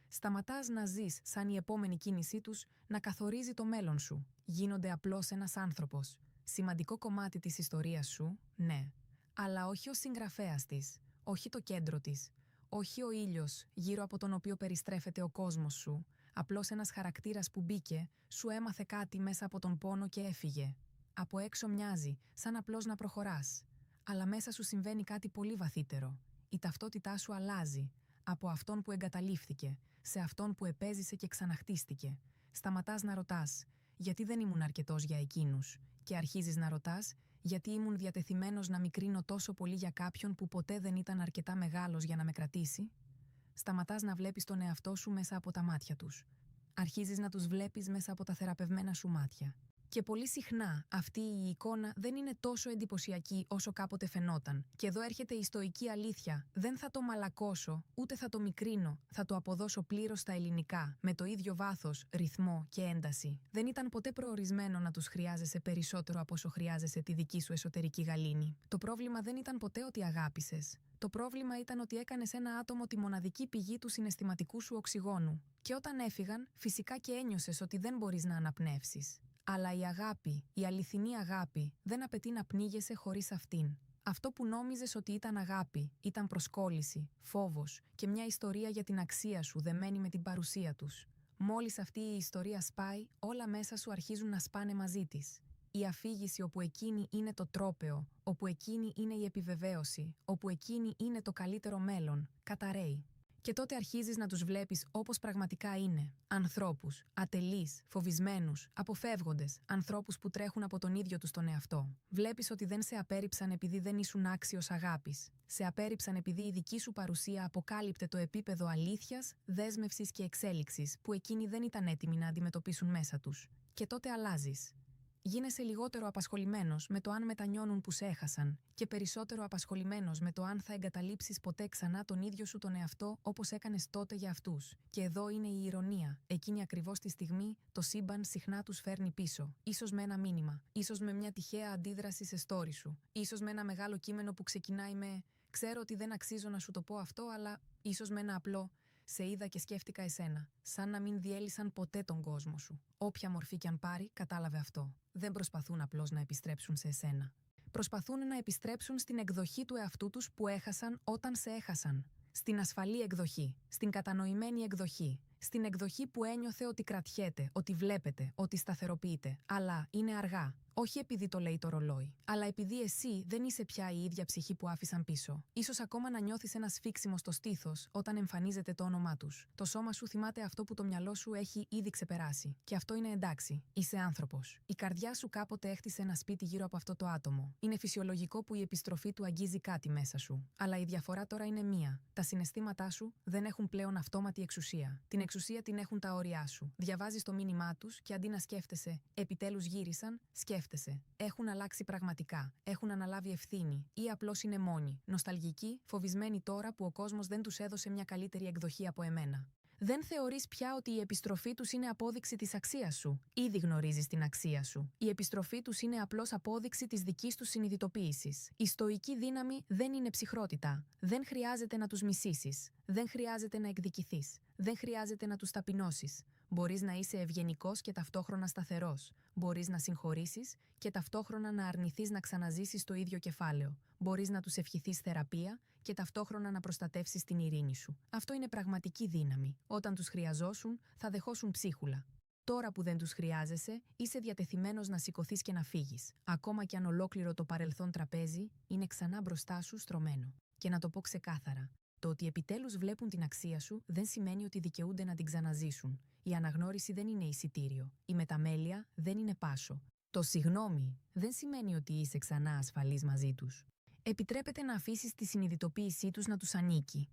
Σταματάς να ζεις σαν η επόμενη κίνησή τους να καθορίζει το μέλλον σου. Γίνονται απλώς ένας άνθρωπος. Σημαντικό κομμάτι της ιστορίας σου, ναι. Αλλά όχι ο συγγραφέας της, όχι το κέντρο της, όχι ο ήλιος γύρω από τον οποίο περιστρέφεται ο κόσμος σου, Απλώς ένας χαρακτήρας που μπήκε, σου έμαθε κάτι μέσα από τον πόνο και έφυγε. Από έξω μοιάζει, σαν απλώς να προχωράς. Αλλά μέσα σου συμβαίνει κάτι πολύ βαθύτερο. Η ταυτότητά σου αλλάζει. Από αυτόν που εγκαταλείφθηκε, σε αυτόν που επέζησε και ξαναχτίστηκε. Σταματάς να ρωτάς, γιατί δεν ήμουν αρκετός για εκείνους, και αρχίζεις να ρωτάς, γιατί ήμουν διατεθειμένος να μικρύνω τόσο πολύ για κάποιον που ποτέ δεν ήταν αρκετά μεγάλος για να με κρατήσει. Σταματάς να βλέπεις τον εαυτό σου μέσα από τα μάτια τους. Αρχίζεις να τους βλέπεις μέσα από τα θεραπευμένα σου μάτια. Και πολύ συχνά αυτή η εικόνα δεν είναι τόσο εντυπωσιακή όσο κάποτε φαινόταν. Και εδώ έρχεται η στοική αλήθεια. Δεν θα το μαλακώσω, ούτε θα το μικρύνω. Θα το αποδώσω πλήρως στα ελληνικά, με το ίδιο βάθος, ρυθμό και ένταση. Δεν ήταν ποτέ προορισμένο να τους χρειάζεσαι περισσότερο από όσο χρειάζεσαι τη δική σου εσωτερική γαλήνη. Το πρόβλημα δεν ήταν ποτέ ότι αγάπησες. Το πρόβλημα ήταν ότι έκανες ένα άτομο τη μοναδική πηγή του συναισθηματικού σου οξυγόνου. Και όταν έφυγαν, φυσικά και ένιωσες ότι δεν μπορείς να αναπνεύσεις. Αλλά η αγάπη, η αληθινή αγάπη, δεν απαιτεί να πνίγεσαι χωρίς αυτήν. Αυτό που νόμιζες ότι ήταν αγάπη, ήταν προσκόλληση, φόβος και μια ιστορία για την αξία σου δεμένη με την παρουσία τους. Μόλις αυτή η ιστορία σπάει, όλα μέσα σου αρχίζουν να σπάνε μαζί της. Η αφήγηση όπου εκείνη είναι το τρόπαιο, όπου εκείνη είναι η επιβεβαίωση, όπου εκείνη είναι το καλύτερο μέλλον, καταρρέει. Και τότε αρχίζεις να τους βλέπεις όπως πραγματικά είναι. Ανθρώπους, ατελείς, φοβισμένους, αποφεύγοντες, ανθρώπους που τρέχουν από τον ίδιο τους τον εαυτό. Βλέπεις ότι δεν σε απέρριψαν επειδή δεν ήσουν άξιος αγάπης. Σε απέρριψαν επειδή η δική σου παρουσία αποκάλυπτε το επίπεδο αλήθειας, δέσμευσης και εξέλιξης που εκείνοι δεν ήταν έτοιμοι να αντιμετωπίσουν μέσα τους. Και τότε αλλάζεις. Γίνεσαι λιγότερο απασχολημένος με το αν μετανιώνουν που σε έχασαν και περισσότερο απασχολημένος με το αν θα εγκαταλείψεις ποτέ ξανά τον ίδιο σου τον εαυτό όπως έκανες τότε για αυτούς. Και εδώ είναι η ηρωνία. Εκείνη ακριβώς τη στιγμή το σύμπαν συχνά τους φέρνει πίσω. Ίσως με ένα μήνυμα, ίσως με μια τυχαία αντίδραση σε story σου, ίσως με ένα μεγάλο κείμενο που ξεκινάει με «Ξέρω ότι δεν αξίζω να σου το πω αυτό, αλλά», ίσως με ένα απλό «Σε είδα και σκέφτηκα εσένα», σαν να μην διέλυσαν ποτέ τον κόσμο σου. Όποια μορφή κι αν πάρει, κατάλαβε αυτό. Δεν προσπαθούν απλώς να επιστρέψουν σε εσένα. Προσπαθούν να επιστρέψουν στην εκδοχή του εαυτού τους που έχασαν όταν σε έχασαν. Στην ασφαλή εκδοχή, στην κατανοημένη εκδοχή, στην εκδοχή που ένιωθε ότι κρατιέται, ότι βλέπετε, ότι σταθεροποιείται. Αλλά είναι αργά. Όχι επειδή το λέει το ρολόι, αλλά επειδή εσύ δεν είσαι πια η ίδια ψυχή που άφησαν πίσω. Ίσως ακόμα να νιώθεις ένα σφίξιμο στο στήθος όταν εμφανίζεται το όνομά τους. Το σώμα σου θυμάται αυτό που το μυαλό σου έχει ήδη ξεπεράσει. Και αυτό είναι εντάξει. Είσαι άνθρωπος. Η καρδιά σου κάποτε έχτισε ένα σπίτι γύρω από αυτό το άτομο. Είναι φυσιολογικό που η επιστροφή του αγγίζει κάτι μέσα σου. Αλλά η διαφορά τώρα είναι μία. Τα συναισθήματά σου δεν έχουν πλέον αυτόματη εξουσία. Την εξουσία την έχουν τα όρια σου. Διαβάζεις το μήνυμά τους και αντί να σκέφτεσαι, επιτέλους γύρισαν, σκέφτεσαι. Έχουν αλλάξει πραγματικά, έχουν αναλάβει ευθύνη ή απλώς είναι μόνοι, νοσταλγικοί, φοβισμένοι τώρα που ο κόσμος δεν τους έδωσε μια καλύτερη εκδοχή από εμένα. Δεν θεωρείς πια ότι η επιστροφή τους είναι απόδειξη της αξίας σου. Ήδη γνωρίζεις την αξία σου. Η επιστροφή τους είναι απλώς απόδειξη της δικής τους συνειδητοποίησης. Η στοική δύναμη δεν είναι ψυχρότητα. Δεν χρειάζεται να τους μισήσεις. Δεν χρειάζεται να εκδικηθείς. Δεν χρειάζεται να τους ταπεινώσεις. Μπορείς να είσαι ευγενικός και ταυτόχρονα σταθερός. Μπορείς να συγχωρήσεις και ταυτόχρονα να αρνηθείς να ξαναζήσεις το ίδιο κεφάλαιο. Μπορείς να τους ευχηθείς θεραπεία και ταυτόχρονα να προστατεύσεις την ειρήνη σου. Αυτό είναι πραγματική δύναμη. Όταν τους χρειαζόσουν, θα δεχόσουν ψίχουλα. Τώρα που δεν τους χρειάζεσαι, είσαι διατεθειμένος να σηκωθείς και να φύγεις. Ακόμα κι αν ολόκληρο το παρελθόν τραπέζι είναι ξανά μπροστά σου στρωμένο. Και να το πω ξεκάθαρα. Το ότι επιτέλους βλέπουν την αξία σου δεν σημαίνει ότι δικαιούνται να την ξαναζήσουν. Η αναγνώριση δεν είναι εισιτήριο. Η μεταμέλεια δεν είναι πάσο. Το συγγνώμη δεν σημαίνει ότι είσαι ξανά ασφαλής μαζί τους. Επιτρέπεται να αφήσεις τη συνειδητοποίησή τους να τους ανήκει.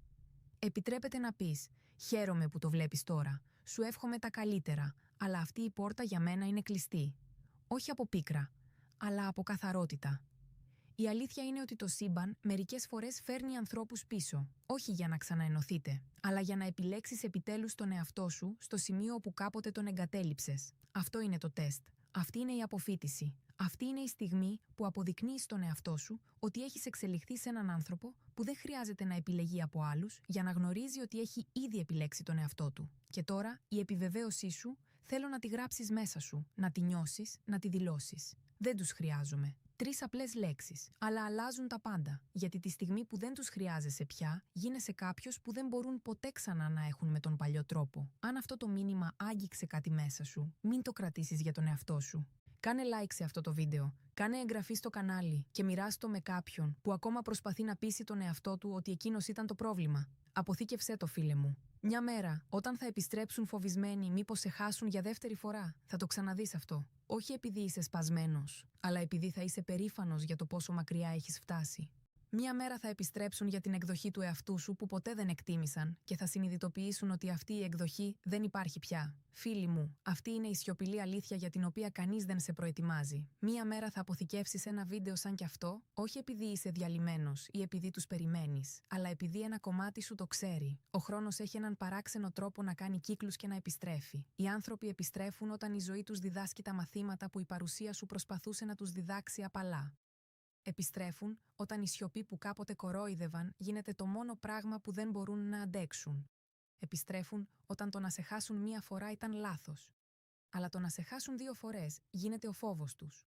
Επιτρέπεται να πεις «Χαίρομαι που το βλέπεις τώρα. Σου εύχομαι τα καλύτερα, αλλά αυτή η πόρτα για μένα είναι κλειστή». Όχι από πίκρα, αλλά από καθαρότητα. Η αλήθεια είναι ότι το σύμπαν μερικές φορές φέρνει ανθρώπους πίσω, όχι για να ξαναενωθείτε, αλλά για να επιλέξεις επιτέλους τον εαυτό σου στο σημείο όπου κάποτε τον εγκατέλειψες. Αυτό είναι το τεστ. Αυτή είναι η αποφοίτηση. Αυτή είναι η στιγμή που αποδεικνύεις στον εαυτό σου ότι έχεις εξελιχθεί σε έναν άνθρωπο που δεν χρειάζεται να επιλεγεί από άλλους για να γνωρίζει ότι έχει ήδη επιλέξει τον εαυτό του. Και τώρα η επιβεβαίωσή σου θέλω να τη γράψεις μέσα σου, να τη νιώσεις, να τη δηλώσεις. Δεν τους χρειάζομαι. 3 απλές λέξεις, αλλά αλλάζουν τα πάντα, γιατί τη στιγμή που δεν τους χρειάζεσαι πια, γίνεσαι κάποιος που δεν μπορούν ποτέ ξανά να έχουν με τον παλιό τρόπο. Αν αυτό το μήνυμα άγγιξε κάτι μέσα σου, μην το κρατήσεις για τον εαυτό σου. Κάνε like σε αυτό το βίντεο, κάνε εγγραφή στο κανάλι και μοιράστο με κάποιον που ακόμα προσπαθεί να πείσει τον εαυτό του ότι εκείνος ήταν το πρόβλημα. Αποθήκευσέ το, φίλε μου. Μια μέρα, όταν θα επιστρέψουν φοβισμένοι μήπως σε χάσουν για δεύτερη φορά, θα το ξαναδείς αυτό. Όχι επειδή είσαι σπασμένος, αλλά επειδή θα είσαι περήφανος για το πόσο μακριά έχεις φτάσει. Μια μέρα θα επιστρέψουν για την εκδοχή του εαυτού σου που ποτέ δεν εκτίμησαν και θα συνειδητοποιήσουν ότι αυτή η εκδοχή δεν υπάρχει πια. Φίλοι μου, αυτή είναι η σιωπηλή αλήθεια για την οποία κανείς δεν σε προετοιμάζει. Μια μέρα θα αποθηκεύσεις ένα βίντεο σαν κι αυτό, όχι επειδή είσαι διαλυμένος ή επειδή τους περιμένεις, αλλά επειδή ένα κομμάτι σου το ξέρει. Ο χρόνος έχει έναν παράξενο τρόπο να κάνει κύκλους και να επιστρέφει. Οι άνθρωποι επιστρέφουν όταν η ζωή τους διδάσκει τα μαθήματα που η παρουσία σου προσπαθούσε να τους διδάξει απαλά. Επιστρέφουν όταν η σιωπή που κάποτε κορόιδευαν γίνεται το μόνο πράγμα που δεν μπορούν να αντέξουν. Επιστρέφουν όταν το να σε χάσουν μία φορά ήταν λάθος. Αλλά το να σε χάσουν 2 φορές γίνεται ο φόβος τους.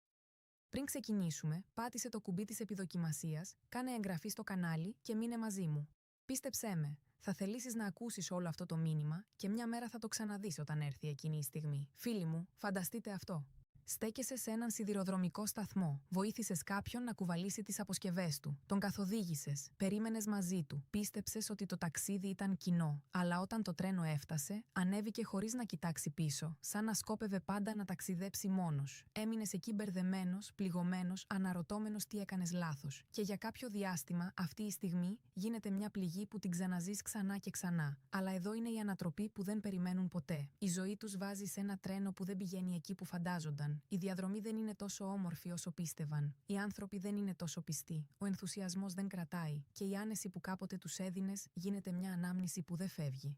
Πριν ξεκινήσουμε, πάτησε το κουμπί της επιδοκιμασίας, κάνε εγγραφή στο κανάλι και μείνε μαζί μου. Πίστεψέ με, θα θελήσεις να ακούσεις όλο αυτό το μήνυμα και μια μέρα θα το ξαναδείς όταν έρθει εκείνη η στιγμή. Φίλοι μου, φανταστείτε αυτό. Στέκεσαι σε έναν σιδηροδρομικό σταθμό. Βοήθησες κάποιον να κουβαλήσει τις αποσκευές του. Τον καθοδήγησες. Περίμενες μαζί του. Πίστεψες ότι το ταξίδι ήταν κοινό. Αλλά όταν το τρένο έφτασε, ανέβηκε χωρίς να κοιτάξει πίσω, σαν να σκόπευε πάντα να ταξιδέψει μόνος. Έμεινες εκεί μπερδεμένος, πληγωμένος, αναρωτώμενος τι έκανες λάθος. Και για κάποιο διάστημα, αυτή η στιγμή γίνεται μια πληγή που την ξαναζείς ξανά και ξανά. Αλλά εδώ είναι η ανατροπή που δεν περιμένουν ποτέ. Η ζωή τους βάζει σε ένα τρένο που δεν πηγαίνει εκεί που φαντάζονταν. Η διαδρομή δεν είναι τόσο όμορφη όσο πίστευαν. Οι άνθρωποι δεν είναι τόσο πιστοί. Ο ενθουσιασμός δεν κρατάει. Και η άνεση που κάποτε τους έδινες γίνεται μια ανάμνηση που δεν φεύγει.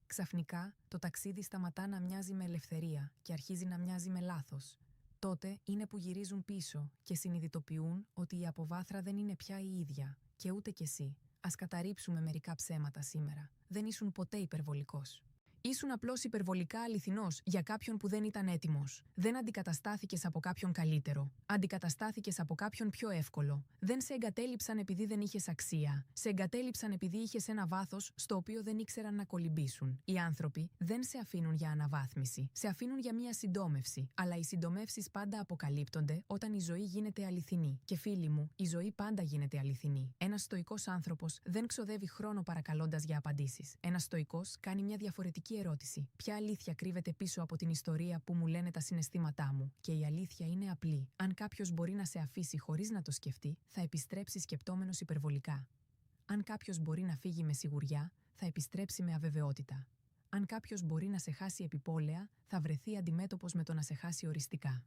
Ξαφνικά, το ταξίδι σταματά να μοιάζει με ελευθερία και αρχίζει να μοιάζει με λάθος. Τότε είναι που γυρίζουν πίσω και συνειδητοποιούν ότι η αποβάθρα δεν είναι πια η ίδια. Και ούτε κι εσύ. Ας καταρρίψουμε μερικά ψέματα σήμερα. Δεν ήσουν ποτέ υπερβολικός. Ήσουν απλώς υπερβολικά αληθινός για κάποιον που δεν ήταν έτοιμος. Δεν αντικαταστάθηκες από κάποιον καλύτερο. Αντικαταστάθηκες από κάποιον πιο εύκολο. Δεν σε εγκατέλειψαν επειδή δεν είχες αξία. Σε εγκατέλειψαν επειδή είχες ένα βάθος στο οποίο δεν ήξεραν να κολυμπήσουν. Οι άνθρωποι δεν σε αφήνουν για αναβάθμιση. Σε αφήνουν για μία συντόμευση. Αλλά οι συντομεύσεις πάντα αποκαλύπτονται όταν η ζωή γίνεται αληθινή. Και φίλοι μου, η ζωή πάντα γίνεται αληθινή. Ένας στοικός άνθρωπος δεν ξοδεύει χρόνο παρακαλώντας για απαντήσεις. Ένας στοικός κάνει μια διαφορετική ερώτηση. Ποια αλήθεια κρύβεται πίσω από την ιστορία που μου λένε τα συναισθήματά μου? Και η αλήθεια είναι απλή. Αν κάποιος μπορεί να σε αφήσει χωρίς να το σκεφτεί, θα επιστρέψει σκεπτόμενος υπερβολικά. Αν κάποιος μπορεί να φύγει με σιγουριά, θα επιστρέψει με αβεβαιότητα. Αν κάποιος μπορεί να σε χάσει επιπόλαια, θα βρεθεί αντιμέτωπος με το να σε χάσει οριστικά.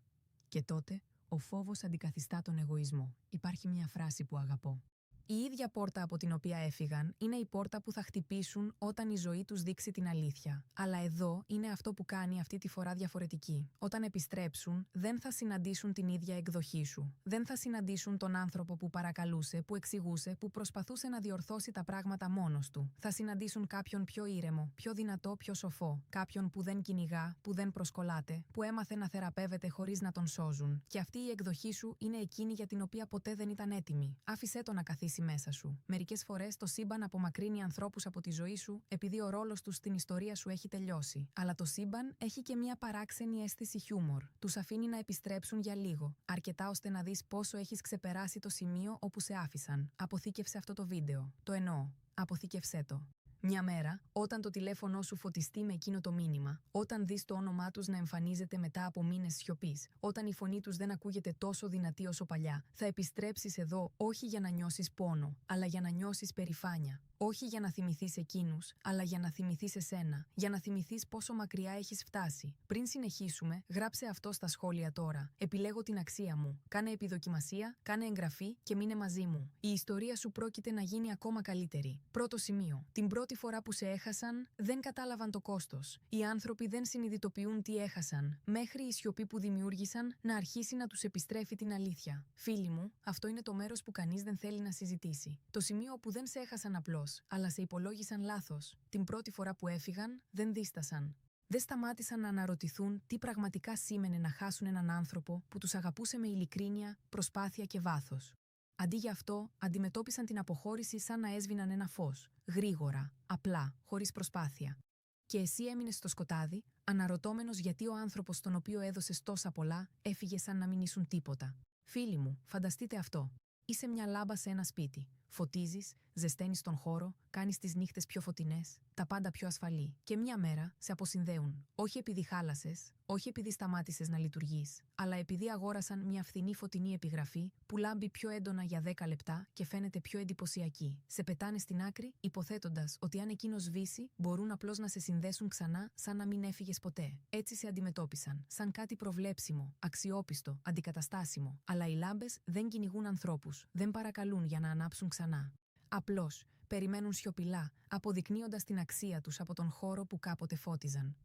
Και τότε, ο φόβος αντικαθιστά τον εγωισμό. Υπάρχει μια φράση που αγαπώ. Η ίδια πόρτα από την οποία έφυγαν είναι η πόρτα που θα χτυπήσουν όταν η ζωή τους δείξει την αλήθεια. Αλλά εδώ είναι αυτό που κάνει αυτή τη φορά διαφορετική. Όταν επιστρέψουν, δεν θα συναντήσουν την ίδια εκδοχή σου. Δεν θα συναντήσουν τον άνθρωπο που παρακαλούσε, που εξηγούσε, που προσπαθούσε να διορθώσει τα πράγματα μόνος του. Θα συναντήσουν κάποιον πιο ήρεμο, πιο δυνατό, πιο σοφό. Κάποιον που δεν κυνηγά, που δεν προσκολάται, που έμαθε να θεραπεύεται χωρίς να τον σώζουν. Και αυτή η εκδοχή σου είναι εκείνη για την οποία ποτέ δεν ήταν έτοιμη. Άφησέ το να καθίσει μέσα σου. Μερικές φορές το σύμπαν απομακρύνει ανθρώπους από τη ζωή σου επειδή ο ρόλος τους στην ιστορία σου έχει τελειώσει. Αλλά το σύμπαν έχει και μια παράξενη αίσθηση χιούμορ. Τους αφήνει να επιστρέψουν για λίγο, αρκετά ώστε να δεις πόσο έχεις ξεπεράσει το σημείο όπου σε άφησαν. Αποθήκευσε αυτό το βίντεο. Το εννοώ. Αποθήκευσέ το. Μια μέρα, όταν το τηλέφωνο σου φωτιστεί με εκείνο το μήνυμα, όταν δεις το όνομά τους να εμφανίζεται μετά από μήνες σιωπής, όταν η φωνή τους δεν ακούγεται τόσο δυνατή όσο παλιά, θα επιστρέψεις εδώ όχι για να νιώσεις πόνο, αλλά για να νιώσεις περηφάνεια. Όχι για να θυμηθείς εκείνους, αλλά για να θυμηθείς εσένα, για να θυμηθείς πόσο μακριά έχεις φτάσει. Πριν συνεχίσουμε, γράψε αυτό στα σχόλια τώρα. Επιλέγω την αξία μου. Κάνε επιδοκιμασία, κάνε εγγραφή και μείνε μαζί μου. Η ιστορία σου πρόκειται να γίνει ακόμα καλύτερη. Πρώτο σημείο. Την πρώτη φορά που σε έχασαν, δεν κατάλαβαν το κόστος. Οι άνθρωποι δεν συνειδητοποιούν τι έχασαν, μέχρι η σιωπή που δημιούργησαν να αρχίσει να τους επιστρέφει την αλήθεια. Φίλοι μου, αυτό είναι το μέρος που κανείς δεν θέλει να συζητήσει. Το σημείο όπου δεν σε έχασαν απλώς, αλλά σε υπολόγισαν λάθος. Την πρώτη φορά που έφυγαν, δεν δίστασαν. Δεν σταμάτησαν να αναρωτηθούν τι πραγματικά σήμαινε να χάσουν έναν άνθρωπο που τους αγαπούσε με ειλικρίνεια, προσπάθεια και βάθος. Αντί για αυτό, αντιμετώπισαν την αποχώρηση σαν να έσβηναν ένα φως, γρήγορα, απλά, χωρίς προσπάθεια. Και εσύ έμεινες στο σκοτάδι, αναρωτώμενος γιατί ο άνθρωπος στον οποίο έδωσες τόσα πολλά έφυγε σαν να μην ήσουν τίποτα. Φίλοι μου, φανταστείτε αυτό. Είσαι μια λάμπα σε ένα σπίτι. Φωτίζεις, ζεσταίνεις τον χώρο, κάνεις τις νύχτες πιο φωτεινές, τα πάντα πιο ασφαλή. Και μια μέρα σε αποσυνδέουν. Όχι επειδή χάλασες, όχι επειδή σταμάτησες να λειτουργείς, αλλά επειδή αγόρασαν μια φθηνή φωτεινή επιγραφή που λάμπει πιο έντονα για 10 λεπτά και φαίνεται πιο εντυπωσιακή. Σε πετάνε στην άκρη, υποθέτοντας ότι αν εκείνο σβήσει, μπορούν απλώς να σε συνδέσουν ξανά, σαν να μην έφυγες ποτέ. Έτσι σε αντιμετώπισαν, σαν κάτι προβλέψιμο, αξιόπιστο, αντικαταστάσιμο. Αλλά οι λάμπες δεν κυνηγούν ανθρώπους, δεν παρακαλούν για να ανάψουν ξανά. Απλώς περιμένουν σιωπηλά, αποδεικνύοντας την αξία τους από τον χώρο που κάποτε φώτιζαν.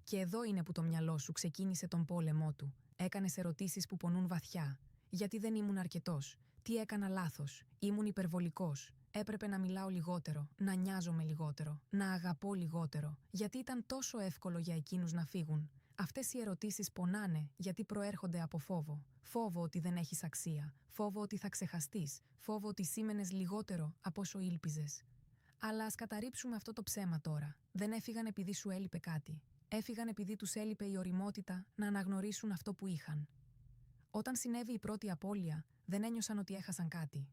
Και εδώ είναι που το μυαλό σου ξεκίνησε τον πόλεμό του. Έκανες ερωτήσεις που πονούν βαθιά. Γιατί δεν ήμουν αρκετός? Τι έκανα λάθος? Ήμουν υπερβολικός? Έπρεπε να μιλάω λιγότερο, να νοιάζομαι λιγότερο, να αγαπώ λιγότερο? Γιατί ήταν τόσο εύκολο για εκείνους να φύγουν? Αυτές οι ερωτήσεις πονάνε γιατί προέρχονται από φόβο. Φόβο ότι δεν έχεις αξία, φόβο ότι θα ξεχαστείς, φόβο ότι σήμαινες λιγότερο από όσο ήλπιζες. Αλλά ας καταρρίψουμε αυτό το ψέμα τώρα. Δεν έφυγαν επειδή σου έλειπε κάτι. Έφυγαν επειδή τους έλειπε η ωριμότητα να αναγνωρίσουν αυτό που είχαν. Όταν συνέβη η πρώτη απώλεια, δεν ένιωσαν ότι έχασαν κάτι.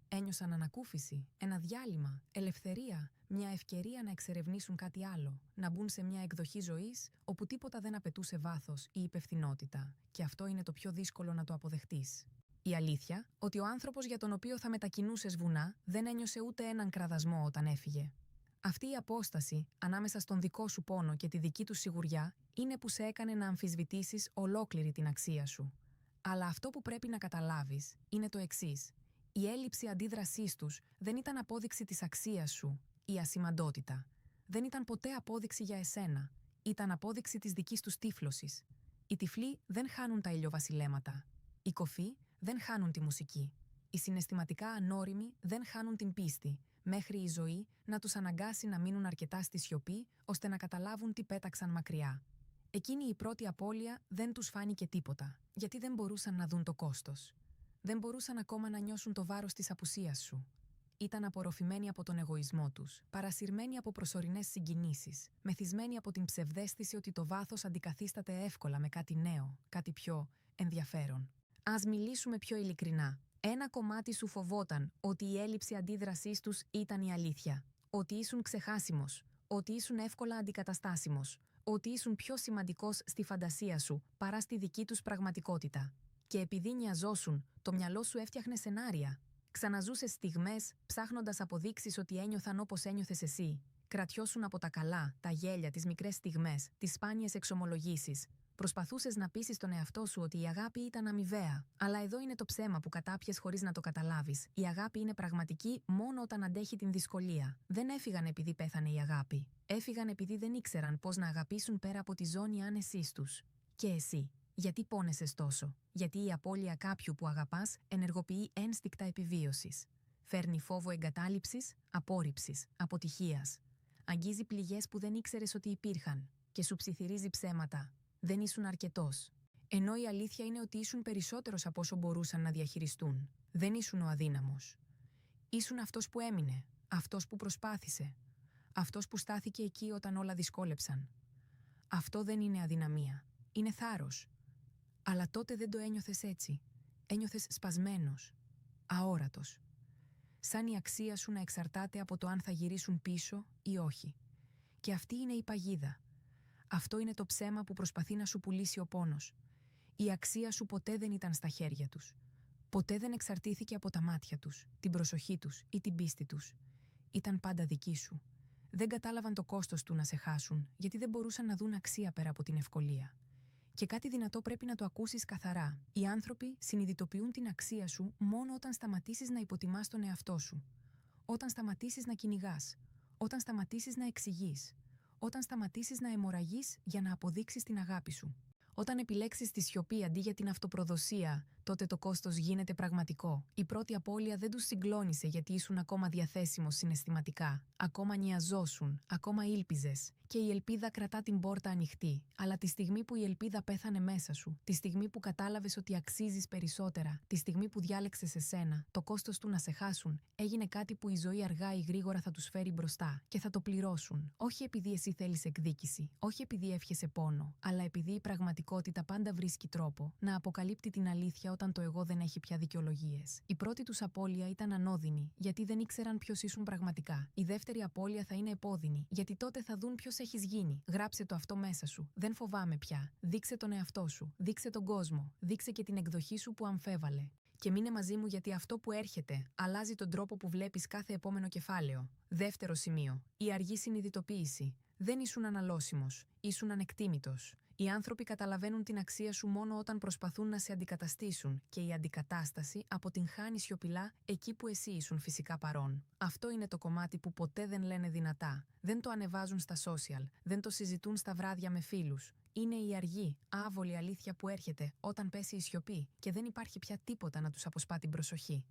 Ένιωσαν ανακούφιση, ένα διάλειμμα, ελευθερία, μια ευκαιρία να εξερευνήσουν κάτι άλλο, να μπουν σε μια εκδοχή ζωής όπου τίποτα δεν απαιτούσε βάθος ή υπευθυνότητα, και αυτό είναι το πιο δύσκολο να το αποδεχτείς. Η αλήθεια, ότι ο άνθρωπος για τον οποίο θα μετακινούσες βουνά δεν ένιωσε ούτε έναν κραδασμό όταν έφυγε. Αυτή η απόσταση, ανάμεσα στον δικό σου πόνο και τη δική του σιγουριά, είναι που σε έκανε να αμφισβητήσεις ολόκληρη την αξία σου. Αλλά αυτό που πρέπει να καταλάβεις είναι το εξής. Η έλλειψη αντίδρασής τους δεν ήταν απόδειξη της αξίας σου, η ασημαντότητα. Δεν ήταν ποτέ απόδειξη για εσένα. Ήταν απόδειξη της δικής τους τύφλωσης. Οι τυφλοί δεν χάνουν τα ηλιοβασιλέματα. Οι κοφοί δεν χάνουν τη μουσική. Οι συναισθηματικά ανώριμοι δεν χάνουν την πίστη, μέχρι η ζωή να τους αναγκάσει να μείνουν αρκετά στη σιωπή, ώστε να καταλάβουν τι πέταξαν μακριά. Εκείνη η πρώτη απώλεια δεν τους φάνηκε τίποτα, γιατί δεν μπορούσαν να δουν το κόστος. Δεν μπορούσαν ακόμα να νιώσουν το βάρος της απουσίας σου. Ήταν απορροφημένοι από τον εγωισμό τους, παρασυρμένοι από προσωρινές συγκινήσεις, μεθυσμένοι από την ψευδαίσθηση ότι το βάθος αντικαθίσταται εύκολα με κάτι νέο, κάτι πιο ενδιαφέρον. Ας μιλήσουμε πιο ειλικρινά. Ένα κομμάτι σου φοβόταν ότι η έλλειψη αντίδρασής τους ήταν η αλήθεια. Ότι ήσουν ξεχάσιμος, ότι ήσουν εύκολα αντικαταστάσιμος, ότι ήσουν πιο σημαντικός στη φαντασία σου παρά στη δική τους πραγματικότητα. Και επειδή νοιαζόσουν, το μυαλό σου έφτιαχνε σενάρια. Ξαναζούσες στιγμές, ψάχνοντας αποδείξεις ότι ένιωθαν όπως ένιωθες εσύ. Κρατιώσουν από τα καλά, τα γέλια, τις μικρές στιγμές, τις σπάνιες εξομολογήσεις. Προσπαθούσες να πείσεις τον εαυτό σου ότι η αγάπη ήταν αμοιβαία. Αλλά εδώ είναι το ψέμα που κατάπιες χωρίς να το καταλάβεις. Η αγάπη είναι πραγματική μόνο όταν αντέχει την δυσκολία. Δεν έφυγαν επειδή πέθανε η αγάπη. Έφυγαν επειδή δεν ήξεραν πώς να αγαπήσουν πέρα από τη ζώνη άνεσής τους. Και εσύ, γιατί πόνεσες τόσο? Γιατί η απώλεια κάποιου που αγαπάς ενεργοποιεί ένστικτα επιβίωσης. Φέρνει φόβο εγκατάλειψης, απόρριψης, αποτυχίας. Αγγίζει πληγές που δεν ήξερες ότι υπήρχαν και σου ψιθυρίζει ψέματα. Δεν ήσουν αρκετός. Ενώ η αλήθεια είναι ότι ήσουν περισσότερος από όσο μπορούσαν να διαχειριστούν. Δεν ήσουν ο αδύναμος. Ήσουν αυτός που έμεινε, αυτός που προσπάθησε, αυτός που στάθηκε εκεί όταν όλα δυσκόλεψαν. Αυτό δεν είναι αδυναμία, είναι θάρρος. Αλλά τότε δεν το ένιωθες έτσι. Ένιωθες σπασμένος, αόρατος. Σαν η αξία σου να εξαρτάται από το αν θα γυρίσουν πίσω ή όχι. Και αυτή είναι η παγίδα. Αυτό είναι το ψέμα που προσπαθεί να σου πουλήσει ο πόνος. Η αξία σου ποτέ δεν ήταν στα χέρια τους. Ποτέ δεν εξαρτήθηκε από τα μάτια τους, την προσοχή τους ή την πίστη τους. Ήταν πάντα δική σου. Δεν κατάλαβαν το κόστος του να σε χάσουν, γιατί δεν μπορούσαν να δουν αξία πέρα από την ευκολία. Και κάτι δυνατό πρέπει να το ακούσεις καθαρά. Οι άνθρωποι συνειδητοποιούν την αξία σου μόνο όταν σταματήσεις να υποτιμάς τον εαυτό σου. Όταν σταματήσεις να κυνηγάς. Όταν σταματήσεις να εξηγείς. Όταν σταματήσεις να αιμορραγείς για να αποδείξεις την αγάπη σου. Όταν επιλέξεις τη σιωπή αντί για την αυτοπροδοσία, τότε το κόστος γίνεται πραγματικό. Η πρώτη απώλεια δεν τους συγκλώνησε γιατί ήσουν ακόμα διαθέσιμος συναισθηματικά. Ακόμα νοιαζόσουν, ακόμα ήλπιζες. Και η ελπίδα κρατά την πόρτα ανοιχτή. Αλλά τη στιγμή που η ελπίδα πέθανε μέσα σου, τη στιγμή που κατάλαβες ότι αξίζεις περισσότερα, τη στιγμή που διάλεξες εσένα, το κόστος του να σε χάσουν, έγινε κάτι που η ζωή αργά ή γρήγορα θα τους φέρει μπροστά και θα το πληρώσουν. Όχι επειδή εσύ θέλεις εκδίκηση, όχι επειδή εύχεσαι πόνο, αλλά επειδή η πραγματικότητα πάντα βρίσκει τρόπο να αποκαλύπτει την αλήθεια όταν το εγώ δεν έχει πια δικαιολογίες. Η πρώτη τους απώλεια ήταν ανώδυνη, γιατί δεν ήξεραν ποιος ήσουν πραγματικά. Η δεύτερη απώλεια θα είναι επώδυνη, γιατί τότε θα δουν ποιος έχεις γίνει. Γράψε το αυτό μέσα σου. Δεν φοβάμαι πια. Δείξε τον εαυτό σου. Δείξε τον κόσμο. Δείξε και την εκδοχή σου που αμφέβαλε. Και μείνε μαζί μου γιατί αυτό που έρχεται αλλάζει τον τρόπο που βλέπεις κάθε επόμενο κεφάλαιο. Δεύτερο σημείο. Η αργή συνειδητοποίηση. Δεν ήσουν αναλώσιμος. Ήσουν ανεκτήμητος. Οι άνθρωποι καταλαβαίνουν την αξία σου μόνο όταν προσπαθούν να σε αντικαταστήσουν και η αντικατάσταση αποτυγχάνει σιωπηλά εκεί που εσύ ήσουν φυσικά παρόν. Αυτό είναι το κομμάτι που ποτέ δεν λένε δυνατά. Δεν το ανεβάζουν στα social. Δεν το συζητούν στα βράδια με φίλους. Είναι η αργή, άβολη αλήθεια που έρχεται όταν πέσει η σιωπή και δεν υπάρχει πια τίποτα να τους αποσπά την προσοχή.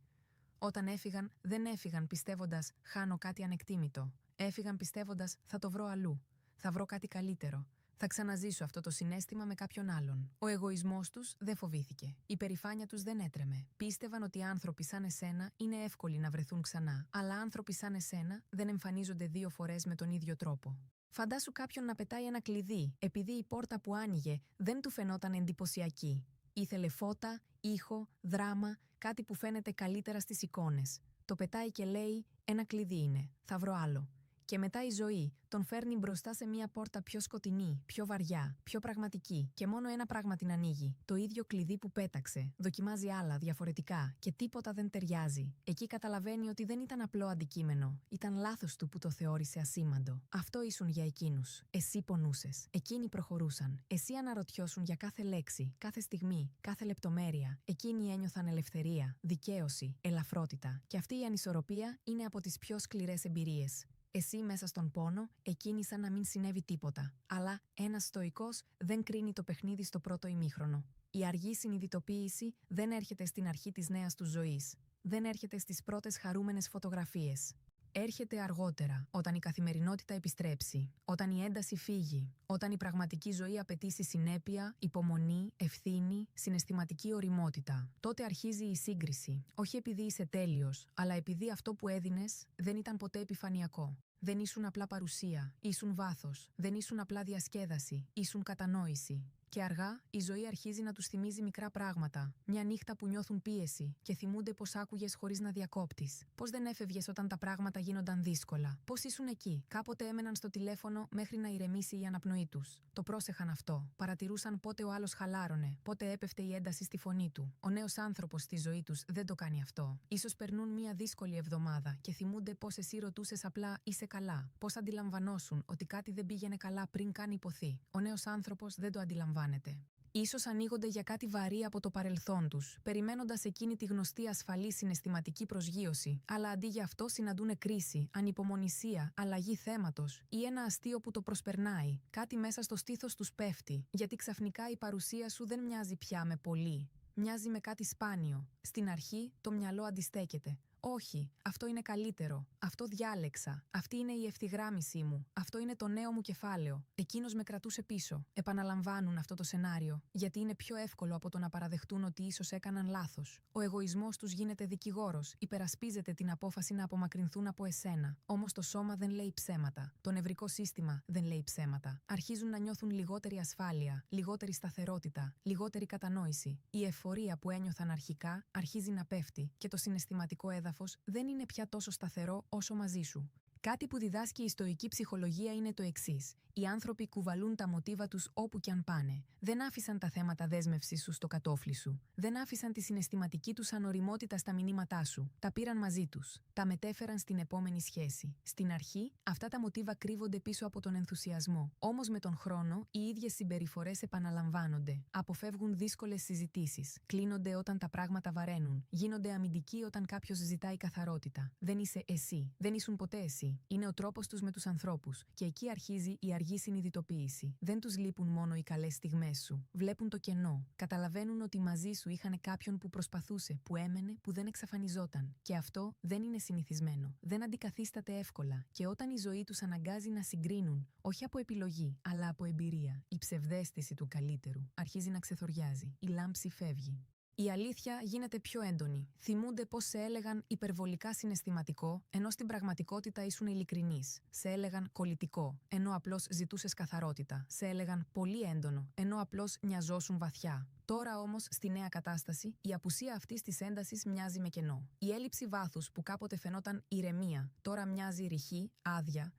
Όταν έφυγαν, δεν έφυγαν πιστεύοντας «χάνω κάτι ανεκτήμητο». Έφυγαν πιστεύοντας «θα το βρω αλλού. Θα βρω κάτι καλύτερο. Θα ξαναζήσω αυτό το συναίσθημα με κάποιον άλλον». Ο εγωισμός τους δεν φοβήθηκε. Η περηφάνεια τους δεν έτρεμε. Πίστευαν ότι άνθρωποι σαν εσένα είναι εύκολοι να βρεθούν ξανά, αλλά άνθρωποι σαν εσένα δεν εμφανίζονται 2 φορές με τον ίδιο τρόπο. Φαντάσου κάποιον να πετάει ένα κλειδί, επειδή η πόρτα που άνοιγε δεν του φαινόταν εντυπωσιακή. Ήθελε φώτα, ήχο, δράμα, κάτι που φαίνεται καλύτερα στις εικόνες. Το πετάει και λέει «ένα κλειδί είναι, θα βρω άλλο». Και μετά η ζωή τον φέρνει μπροστά σε μια πόρτα πιο σκοτεινή, πιο βαριά, πιο πραγματική και μόνο ένα πράγμα την ανοίγει. Το ίδιο κλειδί που πέταξε. Δοκιμάζει άλλα, διαφορετικά και τίποτα δεν ταιριάζει. Εκεί καταλαβαίνει ότι δεν ήταν απλό αντικείμενο. Ήταν λάθος του που το θεώρησε ασήμαντο. Αυτό ήσουν για εκείνους. Εσύ πονούσες. Εκείνοι προχωρούσαν. Εσύ αναρωτιώσουν για κάθε λέξη, κάθε στιγμή, κάθε λεπτομέρεια. Εκείνοι ένιωθαν ελευθερία, δικαίωση, ελαφρότητα. Και αυτή η ανισορροπία είναι από τις πιο σκληρές εμπειρίες. Εσύ μέσα στον πόνο, εκείνοι σαν να μην συνέβη τίποτα. Αλλά ένας στοικός δεν κρίνει το παιχνίδι στο πρώτο ημίχρονο. Η αργή συνειδητοποίηση δεν έρχεται στην αρχή της νέας του ζωής. Δεν έρχεται στις πρώτες χαρούμενες φωτογραφίες. Έρχεται αργότερα, όταν η καθημερινότητα επιστρέψει, όταν η ένταση φύγει, όταν η πραγματική ζωή απαιτήσει συνέπεια, υπομονή, ευθύνη, συναισθηματική ωριμότητα. Τότε αρχίζει η σύγκριση, όχι επειδή είσαι τέλειος, αλλά επειδή αυτό που έδινες δεν ήταν ποτέ επιφανειακό. Δεν ήσουν απλά παρουσία, ήσουν βάθος, δεν ήσουν απλά διασκέδαση, ήσουν κατανόηση. Και αργά η ζωή αρχίζει να τους θυμίζει μικρά πράγματα. Μια νύχτα που νιώθουν πίεση και θυμούνται πως άκουγες χωρίς να διακόπτεις. Πως δεν έφευγες όταν τα πράγματα γίνονταν δύσκολα. Πως ήσουν εκεί. Κάποτε έμεναν στο τηλέφωνο μέχρι να ηρεμήσει η αναπνοή τους. Το πρόσεχαν αυτό. Παρατηρούσαν πότε ο άλλος χαλάρωνε, πότε έπεφτε η ένταση στη φωνή του. Ο νέος άνθρωπος στη ζωή τους δεν το κάνει αυτό. Ίσως περνούν μια δύσκολη εβδομάδα και θυμούνται πως εσύ ρωτούσες απλά «είσαι καλά». Πως αντιλαμβανόσουν ότι κάτι δεν πήγαινε καλά πριν καν υποθεί. Ο νέος άνθρωπος δεν το αντιλαμβάνεται. Ίσως ανοίγονται για κάτι βαρύ από το παρελθόν τους, περιμένοντας εκείνη τη γνωστή ασφαλή συναισθηματική προσγείωση, αλλά αντί για αυτό συναντούνε κρίση, ανυπομονησία, αλλαγή θέματος ή ένα αστείο που το προσπερνάει. Κάτι μέσα στο στήθος τους πέφτει, γιατί ξαφνικά η παρουσία σου δεν μοιάζει πια με πολύ. Μοιάζει με κάτι σπάνιο. Στην αρχή το μυαλό αντιστέκεται. Όχι, αυτό είναι καλύτερο. Αυτό διάλεξα. Αυτή είναι η ευθυγράμμισή μου. Αυτό είναι το νέο μου κεφάλαιο. Εκείνος με κρατούσε πίσω. Επαναλαμβάνουν αυτό το σενάριο, γιατί είναι πιο εύκολο από το να παραδεχτούν ότι ίσως έκαναν λάθος. Ο εγωισμός τους γίνεται δικηγόρος, υπερασπίζεται την απόφαση να απομακρυνθούν από εσένα. Όμως το σώμα δεν λέει ψέματα. Το νευρικό σύστημα δεν λέει ψέματα. Αρχίζουν να νιώθουν λιγότερη ασφάλεια, λιγότερη σταθερότητα, λιγότερη κατανόηση. Η ευφορία που ένιωθαν αρχικά αρχίζει να πέφτει και το συναισθηματικό έδαφος δεν είναι πια τόσο σταθερό όσο μαζί σου. Κάτι που διδάσκει η στοική ψυχολογία είναι το εξής. Οι άνθρωποι κουβαλούν τα μοτίβα τους όπου κι αν πάνε. Δεν άφησαν τα θέματα δέσμευσης σου στο κατόφλι σου. Δεν άφησαν τη συναισθηματική τους ανοριμότητα στα μηνύματά σου. Τα πήραν μαζί τους. Τα μετέφεραν στην επόμενη σχέση. Στην αρχή, αυτά τα μοτίβα κρύβονται πίσω από τον ενθουσιασμό. Όμως με τον χρόνο, οι ίδιες συμπεριφορές επαναλαμβάνονται. Αποφεύγουν δύσκολες συζητήσεις. Κλείνονται όταν τα πράγματα βαραίνουν. Γίνονται αμυντικοί όταν κάποιος ζητάει καθαρότητα. Δεν είσαι εσύ. Δεν ήσουν ποτέ εσύ. επιλογή. Είναι ο τρόπος τους με τους ανθρώπους, και εκεί αρχίζει η αργή συνειδητοποίηση. Δεν τους λείπουν μόνο οι καλές στιγμές σου. Βλέπουν το κενό. Καταλαβαίνουν ότι μαζί σου είχαν κάποιον που προσπαθούσε, που έμενε, που δεν εξαφανιζόταν. Και αυτό δεν είναι συνηθισμένο. Δεν αντικαθίσταται εύκολα. Και όταν η ζωή τους αναγκάζει να συγκρίνουν, όχι από επιλογή, αλλά από εμπειρία, η ψευδαίσθηση του καλύτερου αρχίζει να ξεθοριάζει. Η λάμψη φεύγει. Η αλήθεια γίνεται πιο έντονη. Θυμούνται πως σε έλεγαν υπερβολικά συναισθηματικό, ενώ στην πραγματικότητα ήσουν ειλικρινής. Σε έλεγαν κολλητικό, ενώ απλώς ζητούσες καθαρότητα. Σε έλεγαν πολύ έντονο, ενώ απλώς νοιαζόσουν βαθιά. Τώρα όμως, στη νέα κατάσταση, η απουσία αυτής της έντασης μοιάζει με κενό. Η έλλειψη βάθους που κάποτε φαινόταν ηρεμία, τώρα μοιάζει ρηχή, άδεια.